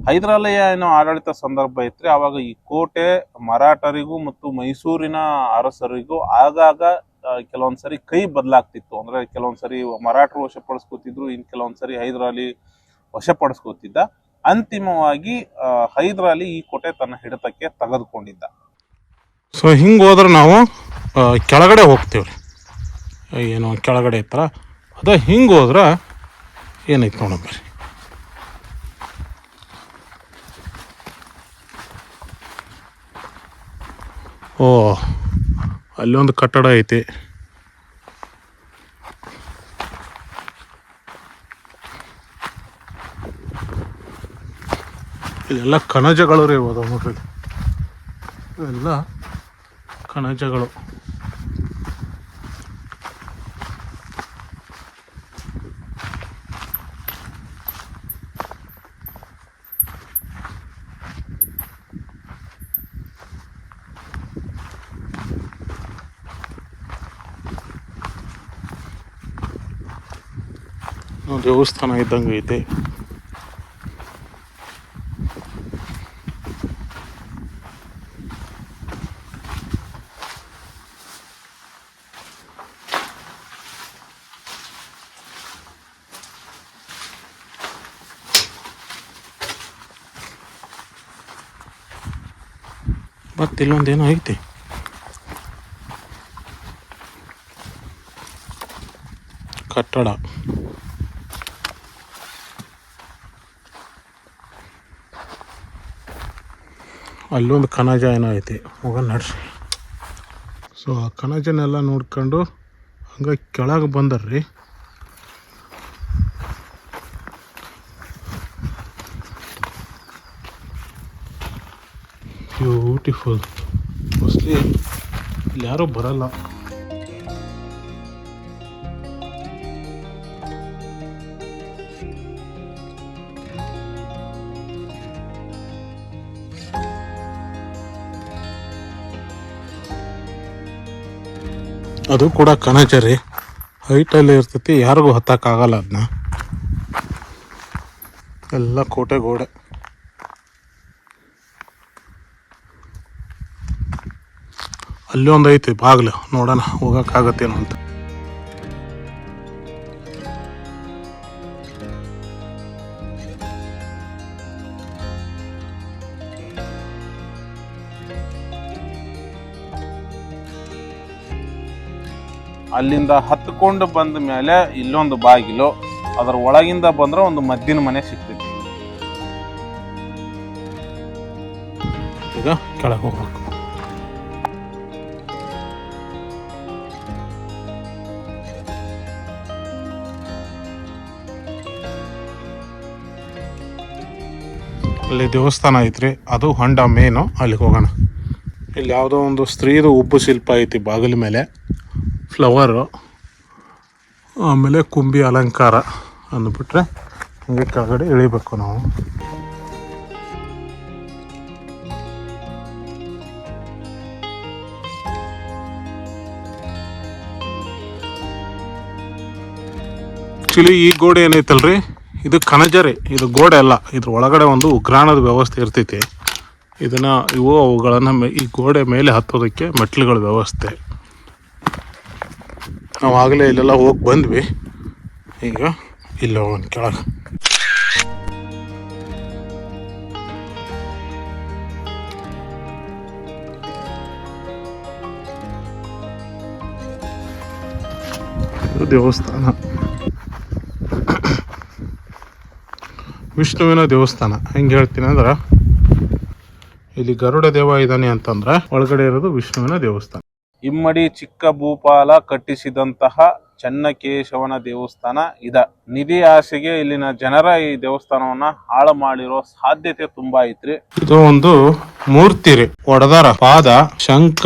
ಹೈದರಾಲಿಯ ಏನೋ ಆಡಳಿತ ಸಂದರ್ಭ ಐತ್ರಿ. ಆವಾಗ ಈ ಕೋಟೆ ಮರಾಠರಿಗೂ ಮತ್ತು ಮೈಸೂರಿನ ಅರಸರಿಗೂ ಆಗಾಗ ಕೆಲವೊಂದ್ಸರಿ ಕೈ ಬದಲಾಗ್ತಿತ್ತು. ಅಂದ್ರೆ ಕೆಲವೊಂದ್ಸರಿ ಮರಾಠರು ವಶಪಡಿಸ್ಕೊತಿದ್ರು, ಇನ್ ಕೆಲವೊಂದ್ಸರಿ ಹೈದರಾಲಿ ವಶಪಡಿಸ್ಕೊತಿದ್ದ. ಅಂತಿಮವಾಗಿ ಹೈದರಾಲಿ ಈ ಕೋಟೆ ತನ್ನ ಹಿಡಿತಕ್ಕೆ ತೆಗೆದುಕೊಂಡಿದ್ದ. ಸೊ ಹಿಂಗೆ ಹೋದ್ರೆ ನಾವು ಕೆಳಗಡೆ ಹೋಗ್ತೀವ್ರಿ. ಏನೋ ಕೆಳಗಡೆ ಐತಲ್ಲ, ಅದ ಹಿಂಗೆ ಹೋದ್ರೆ ಏನೈತೆ ನೋಡೋಣ. ಓ, ಅಲ್ಲೊಂದು ಕಟ್ಟಡ ಐತಿ. ಇದೆಲ್ಲ ಕಣಜಗಳು ರೀ, ಹೋದ ನೋಡ್ರಿ, ಇವೆಲ್ಲ ಕಣಜಗಳು. ದೇವಸ್ಥಾನ ಇದ್ದಂಗೆ ಐತೆ. ಮತ್ತೆ ಇಲ್ಲೊಂದೇನೋ ಐತಿ, ಕಟ್ಟಡ. ಅಲ್ಲೊಂದು ಕಣಜ ಏನೋ ಐತಿ, ಹೋಗೋಣ ನಡ್ರಿ. ಸೊ ಆ ಕಣಜನೆಲ್ಲ ನೋಡ್ಕೊಂಡು ಹಂಗೆ ಕೆಳಗೆ ಬಂದರ್ರಿ. ಬ್ಯೂಟಿಫುಲ್. ಮೋಸ್ಟ್ಲಿ ಇಲ್ಲಿ ಯಾರೂ ಬರಲ್ಲ. ಅದು ಕೂಡ ಕಣಜ ರೀ, ಹೈಟಲ್ಲಿ ಇರ್ತೈತಿ, ಯಾರಿಗೂ ಹತ್ತಕ್ಕಾಗಲ್ಲ ಅದನ್ನ. ಎಲ್ಲ ಕೋಟೆ ಗೋಡೆ. ಅಲ್ಲಿ ಒಂದು ಐತಿ ಬಾಗಿಲು, ನೋಡೋಣ ಹೋಗೋಕ್ಕಾಗತ್ತೇನೋ ಅಂತ. ಅಲ್ಲಿಂದ ಹತ್ಕೊಂಡು ಬಂದ ಮೇಲೆ ಇಲ್ಲೊಂದು ಬಾಗಿಲು, ಅದರ ಒಳಗಿಂದ ಬಂದ್ರೆ ಒಂದು ಮದ್ದಿನ ಮನೆ ಸಿಗ್ತೈತಿ. ಈಗ ಕೆಳಗೆ ಹೋಗ್ಬೇಕು. ಅಲ್ಲಿ ದೇವಸ್ಥಾನ ಐತ್ರಿ, ಅದು ಹೊಂಡ ಮೇನು. ಅಲ್ಲಿಗೆ ಹೋಗೋಣ. ಇಲ್ಲಿ ಯಾವುದೋ ಒಂದು ಸ್ತ್ರೀದು ಉಬ್ಬು ಶಿಲ್ಪ ಐತಿ ಬಾಗಿಲ ಮೇಲೆ, ಫ್ಲವರು, ಆಮೇಲೆ ಕುಂಬಿ ಅಲಂಕಾರ ಅಂದ್ಬಿಟ್ರೆ ಹಂಗೆ ಕೆಳಗಡೆ ಇಳಿಬೇಕು ನಾವು. ಆ್ಯಕ್ಚುಲಿ ಈ ಗೋಡೆ ಏನೈತಲ್ರಿ, ಇದು ಕನಜರಿ, ಇದು ಗೋಡೆ ಅಲ್ಲ. ಇದ್ರ ಒಳಗಡೆ ಒಂದು ಉಗ್ರಾಣದ ವ್ಯವಸ್ಥೆ ಇರ್ತೈತಿ. ಅವುಗಳನ್ನು ಈ ಗೋಡೆ ಮೇಲೆ ಹತ್ತೋದಕ್ಕೆ ಮೆಟ್ಲುಗಳ ವ್ಯವಸ್ಥೆ. ನಾವು ಆಗಲೇ ಇಲ್ಲೆಲ್ಲ ಹೋಗಿ ಬಂದ್ವಿ. ಈಗ ಇಲ್ಲ ಒಂದು ಕೆಳಗೆ ದೇವಸ್ಥಾನ, ವಿಷ್ಣುವಿನ ದೇವಸ್ಥಾನ. ಹೆಂಗೆ ಹೇಳ್ತೀನಿ ಅಂದ್ರೆ, ಇಲ್ಲಿ ಗರುಡ ದೇವ ಇದ್ದಾನೆ ಅಂತಂದ್ರೆ ಒಳಗಡೆ ಇರೋದು ವಿಷ್ಣುವಿನ ದೇವಸ್ಥಾನ. ಇಮ್ಮಡಿ ಚಿಕ್ಕ ಭೂಪಾಲ ಕಟ್ಟಿಸಿದಂತಹ ಚನ್ನಕೇಶವನ ದೇವಸ್ಥಾನ ಇದ. ನಿಧಿ ಆಸೆಗೆ ಇಲ್ಲಿನ ಜನರ ಈ ದೇವಸ್ಥಾನವನ್ನ ಹಾಳು ಮಾಡಿರೋ ಸಾಧ್ಯತೆ ತುಂಬಾ ಐತ್ರಿ. ಇದು ಒಂದು ಮೂರ್ತಿ ರೀ, ಒಡದಾರ ಪಾದ, ಶಂಖ,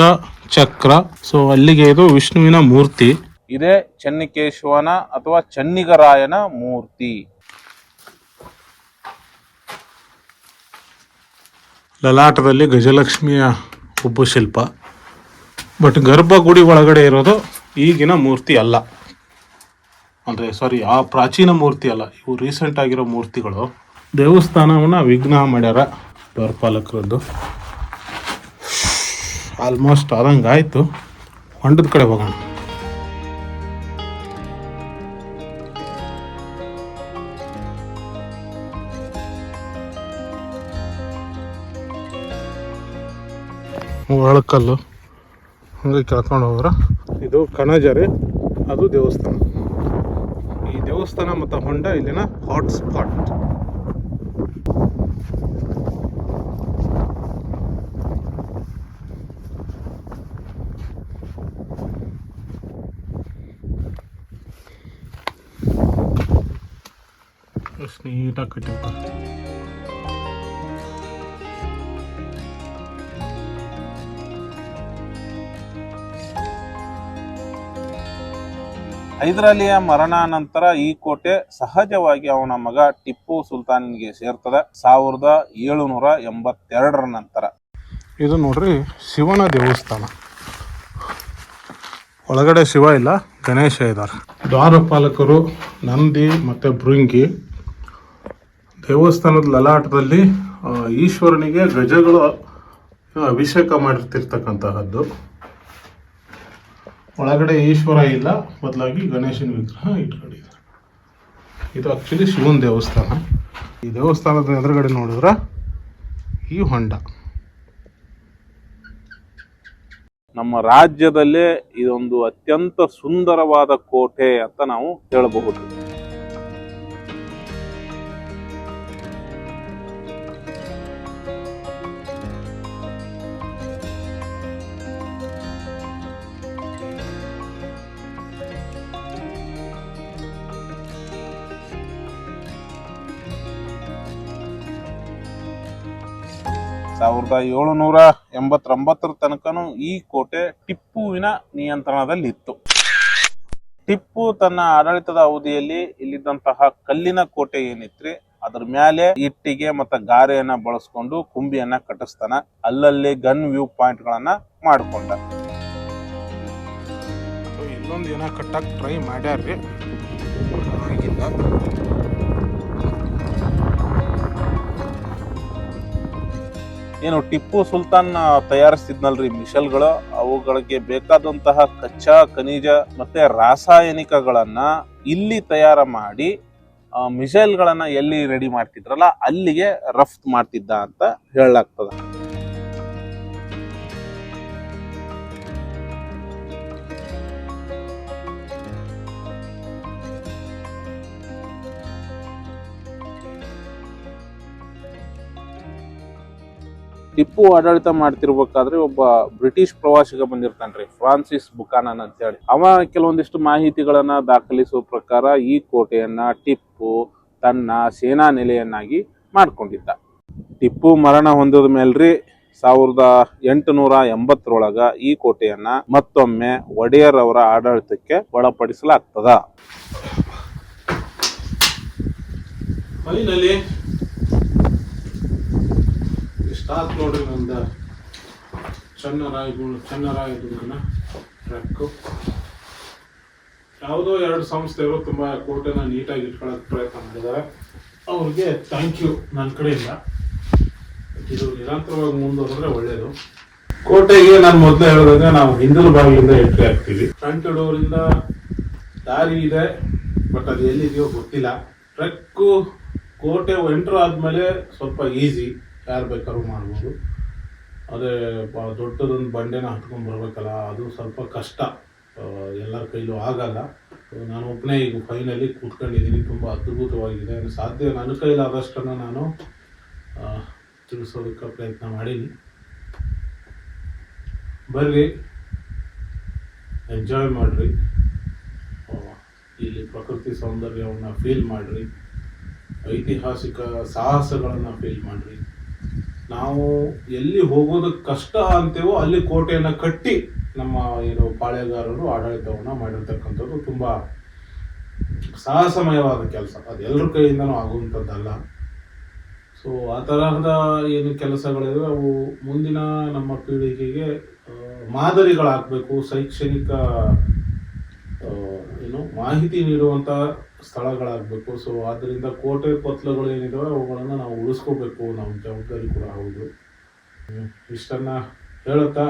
ಚಕ್ರ. ಸೊ ಅಲ್ಲಿಗೆ ಇದು ವಿಷ್ಣುವಿನ ಮೂರ್ತಿ. ಇದೇ ಚನ್ನಕೇಶವನ ಅಥವಾ ಚನ್ನಿಗರಾಯನ ಮೂರ್ತಿ. ಲಲಾಟದಲ್ಲಿ ಗಜಲಕ್ಷ್ಮಿಯ ಉಬ್ಬು ಶಿಲ್ಪ. ಬಟ್ ಗರ್ಭಗುಡಿ ಒಳಗಡೆ ಇರೋದು ಈಗಿನ ಮೂರ್ತಿ ಅಲ್ಲ, ಅಂದರೆ ಸಾರಿ, ಆ ಪ್ರಾಚೀನ ಮೂರ್ತಿ ಅಲ್ಲ. ಇವು ರೀಸೆಂಟ್ ಆಗಿರೋ ಮೂರ್ತಿಗಳು. ದೇವಸ್ಥಾನವನ್ನು ವಿಘ್ನ ಮಾಡ್ಯಾರ ದ್ವಾರಪಾಲಕರದ್ದು. ಆಲ್ಮೋಸ್ಟ್ ಆದಂಗೆ ಆಯಿತು. ಹೊಂಡದ ಕಡೆ ಹೋಗೋಣ. ಒಳಕಲ್ಲು ಹಂಗೆ ಕೇಳ್ಕೊಂಡು ಹೋಗ್ರ. ಇದು ಕಣಜರಿ, ಅದು ದೇವಸ್ಥಾನ. ಈ ದೇವಸ್ಥಾನ ಮತ್ತು ಹೊಂಡ ಇಲ್ಲಿನ ಹಾಟ್ ಸ್ಪಾಟ್. ಎಷ್ಟು ನೀಟಾಗಿ ಕಟ್ಟಿರ್ತಾರೆ. ಹೈದರಾಲಿಯ ಮರಣಾನಂತರ ಈ ಕೋಟೆ ಸಹಜವಾಗಿ ಅವನ ಮಗ ಟಿಪ್ಪು ಸುಲ್ತಾನಿಗೆ ಸೇರ್ತದೆ 1782 ನಂತರ. ಇದು ನೋಡ್ರಿ ಶಿವನ ದೇವಸ್ಥಾನ. ಒಳಗಡೆ ಶಿವ ಇಲ್ಲ, ಗಣೇಶ ಇದ್ದಾರೆ. ದ್ವಾರಪಾಲಕರು ನಂದಿ ಮತ್ತು ಭೃಂಗಿ. ದೇವಸ್ಥಾನದ ಲಲಾಟದಲ್ಲಿ ಈಶ್ವರನಿಗೆ ಗಜಗಳು ಅಭಿಷೇಕ ಮಾಡಿರ್ತಿರ್ತಕ್ಕಂತಹದ್ದು. ಒಳಗಡೆ ಈಶ್ವರ ಇಲ್ಲ, ಬದಲಾಗಿ ಗಣೇಶನ ವಿಗ್ರಹ ಇಟ್ಕೊಂಡಿದ್ದಾರೆ. ಇದು ಆ್ಯಕ್ಚುಲಿ ಶಿವನ ದೇವಸ್ಥಾನ. ಈ ದೇವಸ್ಥಾನದ ಎದುರುಗಡೆ ನೋಡಿದ್ರೆ ಈ ಹೊಂಡ. ನಮ್ಮ ರಾಜ್ಯದಲ್ಲೇ ಇದೊಂದು ಅತ್ಯಂತ ಸುಂದರವಾದ ಕೋಟೆ ಅಂತ ನಾವು ಹೇಳಬಹುದು. ಸಾವಿರದ 1789 ತನಕನೂ ಈ ಕೋಟೆ ಟಿಪ್ಪುವಿನ ನಿಯಂತ್ರಣದಲ್ಲಿ ಇತ್ತು. ಟಿಪ್ಪು ತನ್ನ ಆಡಳಿತದ ಅವಧಿಯಲ್ಲಿ ಇಲ್ಲಿದ್ದಂತಹ ಕಲ್ಲಿನ ಕೋಟೆ ಏನಿತ್ರಿ, ಅದ್ರ ಮೇಲೆ ಇಟ್ಟಿಗೆ ಮತ್ತು ಗಾರೆಯನ್ನ ಬಳಸ್ಕೊಂಡು ಕುಂಬಿಯನ್ನ ಕಟ್ಟಿಸ್ತಾನ. ಅಲ್ಲಲ್ಲಿ ಗನ್ ವ್ಯೂ ಪಾಯಿಂಟ್ ಗಳನ್ನ ಮಾಡ್ಕೊಂಡ. ಇಲ್ಲೊಂದು ಏನ ಕಟ್ಟಕ್ ಟ್ರೈ ಮಾಡ್ಯಾರ್ರಿ, ಆಗಿಲ್ಲ. ಏನು ಟಿಪ್ಪು ಸುಲ್ತಾನ್ ತಯಾರಿಸ್ತಿದ್ನಲ್ರಿ ಮಿಷಲ್ಗಳು, ಅವುಗಳಿಗೆ ಬೇಕಾದಂತಹ ಕಚ್ಚಾ ಖನಿಜ ಮತ್ತೆ ರಾಸಾಯನಿಕಗಳನ್ನ ಇಲ್ಲಿ ತಯಾರ ಮಾಡಿ ಮಿಸೈಲ್ಗಳನ್ನ ಎಲ್ಲಿ ರೆಡಿ ಮಾಡ್ತಿದ್ರಲ್ಲ ಅಲ್ಲಿಗೆ ರಫ್ತು ಮಾಡ್ತಿದ್ದ ಅಂತ ಹೇಳಲಾಗ್ತದ. ಟಿಪ್ಪು ಆಡಳಿತ ಮಾಡ್ತಿರ್ಬೇಕಾದ್ರೆ ಒಬ್ಬ ಬ್ರಿಟಿಷ್ ಪ್ರವಾಸಿಗ ಬಂದಿರ್ತಾನ್ರಿ, ಫ್ರಾನ್ಸಿಸ್ ಬುಕಾನನ್ ಅಂತೇಳಿ. ಅವ ಕೆಲವೊಂದಿಷ್ಟು ಮಾಹಿತಿಗಳನ್ನ ದಾಖಲಿಸುವ ಪ್ರಕಾರ ಈ ಕೋಟೆಯನ್ನ ಟಿಪ್ಪು ತನ್ನ ಸೇನಾ ನೆಲೆಯನ್ನಾಗಿ ಮಾಡ್ಕೊಂಡಿದ್ದ. ಟಿಪ್ಪು ಮರಣ ಹೊಂದಿದ ಮೇಲ್ರಿ 1880ರೊಳಗ ಈ ಕೋಟೆಯನ್ನ ಮತ್ತೊಮ್ಮೆ ಒಡೆಯರ್ ಅವರ ಆಡಳಿತಕ್ಕೆ ಒಳಪಡಿಸಲಾಗ್ತದ. ಫೈನಲಿ ಸ್ಟಾರ್ಟ್ ನೋಡ್ರಿ ನಂದ ಚೆನ್ನರಾಯದುರ್ಗನ ಟ್ರ್ಯಾಕ್. ಯಾವುದೋ 2 ಸಂಸ್ಥೆಗಳು ತುಂಬಾ ಕೋಟೆನ ನೀಟಾಗಿ ಇಟ್ಕೊಳ್ಳೋಕೆ ಪ್ರಯತ್ನ ಮಾಡಿದ್ದಾರೆ. ಅವ್ರಿಗೆ ಥ್ಯಾಂಕ್ ಯು ನನ್ನ ಕಡೆಯಿಂದ. ಇದು ನಿರಂತರವಾಗಿ ಮುಂದುವರೆದ್ರೆ ಒಳ್ಳೇದು. ಕೋಟೆಗೆ ನಾನು ಮೊದಲೇ ಹೇಳಿದಾಗ ನಾವು ಹಿಂದೂ ಬಾಗಿಲಿಂದ ಎಂಟ್ರಿ ಆಗ್ತೀವಿ. ಫ್ರಂಟ್ ಡೋರಿಂದ ದಾರಿ ಇದೆ, ಬಟ್ ಅದು ಎಲ್ಲಿದೆಯೋ ಗೊತ್ತಿಲ್ಲ. ಟ್ರೆಕ್ಕು ಕೋಟೆ ಎಂಟ್ರ್ ಆದ್ಮೇಲೆ ಸ್ವಲ್ಪ ಈಸಿ, ಯಾರು ಬೇಕಾದ್ರೂ ಮಾಡ್ಬೋದು. ಅದೇ ದೊಡ್ಡದೊಂದು ಬಂಡೆನ ಹತ್ಕೊಂಡು ಬರ್ಬೇಕಲ್ಲ, ಅದು ಸ್ವಲ್ಪ ಕಷ್ಟ, ಎಲ್ಲರ ಕೈಲೂ ಆಗಲ್ಲ. ನಾನು ಒಬ್ಬನೇ ಈಗ ಫೈನಲಿ ಕೂತ್ಕೊಂಡಿದ್ದೀನಿ. ತುಂಬ ಅದ್ಭುತವಾಗಿದೆ. ಸಾಧ್ಯ ನನ್ನ ಕೈಲಾದಷ್ಟನ್ನು ನಾನು ತಿಳಿಸೋದಕ್ಕೆ ಪ್ರಯತ್ನ ಮಾಡೀನಿ. ಬರ್ರಿ, ಎಂಜಾಯ್ ಮಾಡಿರಿ, ಇಲ್ಲಿ ಪ್ರಕೃತಿ ಸೌಂದರ್ಯವನ್ನು ಫೀಲ್ ಮಾಡಿರಿ, ಐತಿಹಾಸಿಕ ಸಾಹಸಗಳನ್ನು ಫೀಲ್ ಮಾಡಿರಿ. ನಾವು ಎಲ್ಲಿ ಹೋಗೋದಕ್ಕೆ ಕಷ್ಟ ಅಂತೇವೋ ಅಲ್ಲಿ ಕೋಟೆಯನ್ನು ಕಟ್ಟಿ ನಮ್ಮ ಪಾಳೆಗಾರರು ಆಡಳಿತವನ್ನು ಮಾಡಿರ್ತಕ್ಕಂಥದ್ದು ತುಂಬ ಸಾಹಸಮಯವಾದ ಕೆಲಸ. ಅದು ಎಲ್ಲರ ಕೈಯಿಂದನೂ ಆಗುವಂಥದ್ದಲ್ಲ. ಸೊ ಆ ತರಹದ ಏನು ಕೆಲಸಗಳಿವೆ ಅವು ಮುಂದಿನ ನಮ್ಮ ಪೀಳಿಗೆಗೆ ಮಾದರಿಗಳಾಗಬೇಕು, ಶೈಕ್ಷಣಿಕ ಮಾಹಿತಿ ನೀಡುವಂಥ ಸ್ಥಳಗಳಾಗಬೇಕು. ಸೊ ಆದ್ದರಿಂದ ಕೋಟೆ ಕೊತ್ತಲುಗಳು ಏನಿದಾವೆ ಅವುಗಳನ್ನು ನಾವು ಉಳಿಸ್ಕೋಬೇಕು, ನಮ್ಮ ಜವಾಬ್ದಾರಿ ಕೂಡ ಹೌದು. ಇಷ್ಟನ್ನು ಹೇಳುತ್ತಾ,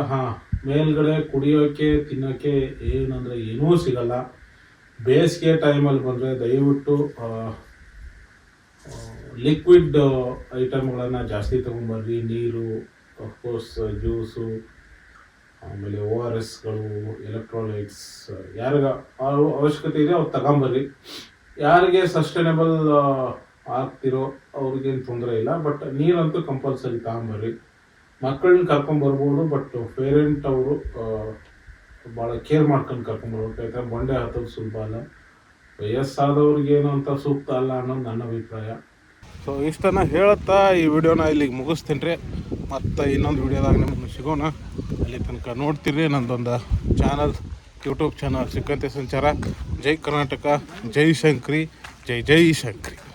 ಮೇಲ್ಗಡೆ ಕುಡಿಯೋಕ್ಕೆ ತಿನ್ನೋಕ್ಕೆ ಏನಂದರೆ ಏನೂ ಸಿಗಲ್ಲ. ಬೇಸಿಗೆ ಟೈಮಲ್ಲಿ ಬಂದರೆ ದಯವಿಟ್ಟು ಲಿಕ್ವಿಡ್ ಐಟಮ್ಗಳನ್ನು ಜಾಸ್ತಿ ತೊಗೊಂಬರ್ರಿ. ನೀರು, ಅಫ್ಕೋರ್ಸ್ ಜ್ಯೂಸು, ಆಮೇಲೆ ORSಗಳು, ಎಲೆಕ್ಟ್ರೋಲೈಟ್ಸ್, ಯಾರಿಗೆ ಅವಶ್ಯಕತೆ ಇದೆ ಅವ್ರು ತಗೊಂಬರ್ರಿ. ಯಾರಿಗೆ ಸಸ್ಟೈನಬಲ್ ಆಗ್ತಿರೋ ಅವ್ರಿಗೇನು ತೊಂದರೆ ಇಲ್ಲ, ಬಟ್ ನೀರಂತೂ ಕಂಪಲ್ಸರಿ ತಗೊಂಬರ್ರಿ. ಮಕ್ಕಳನ್ನ ಕರ್ಕೊಂಬರ್ಬೋದು, ಬಟ್ ಪೇರೆಂಟ್ ಅವರು ಭಾಳ ಕೇರ್ ಮಾಡ್ಕೊಂಡು ಕರ್ಕೊಂಬರ್ಬೇಕು. ಯಾಕಂದರೆ ಬಂಡೆ ಹತ್ತೋದು ಸುಲಭ ಅಲ್ಲ. ವಯಸ್ಸಾದವ್ರಿಗೇನು ಅಂತ ಸೂಕ್ತ ಅಲ್ಲ ಅನ್ನೋದು ನನ್ನ ಅಭಿಪ್ರಾಯ. ಸೊ ಇಷ್ಟನ್ನು ಹೇಳುತ್ತಾ ಈ ವಿಡಿಯೋನ ಇಲ್ಲಿಗೆ ಮುಗಿಸ್ತೀನಿ ರೀ. ಮತ್ತು ಇನ್ನೊಂದು ವಿಡಿಯೋದಾಗ ನಿಮ್ಮನ್ನು ಸಿಗೋಣ. ಅಲ್ಲಿ ತನಕ ನೋಡ್ತೀರಿ ನಂದೊಂದು ಚಾನಲ್, ಯೂಟ್ಯೂಬ್ ಚಾನಲ್ ಸಿಕ್ಕಂತೆ ಸಂಚಾರ. ಜೈ ಕರ್ನಾಟಕ, ಜೈ ಶಂಕರಿ, ಜೈ ಜೈ ಶಂಕರಿ.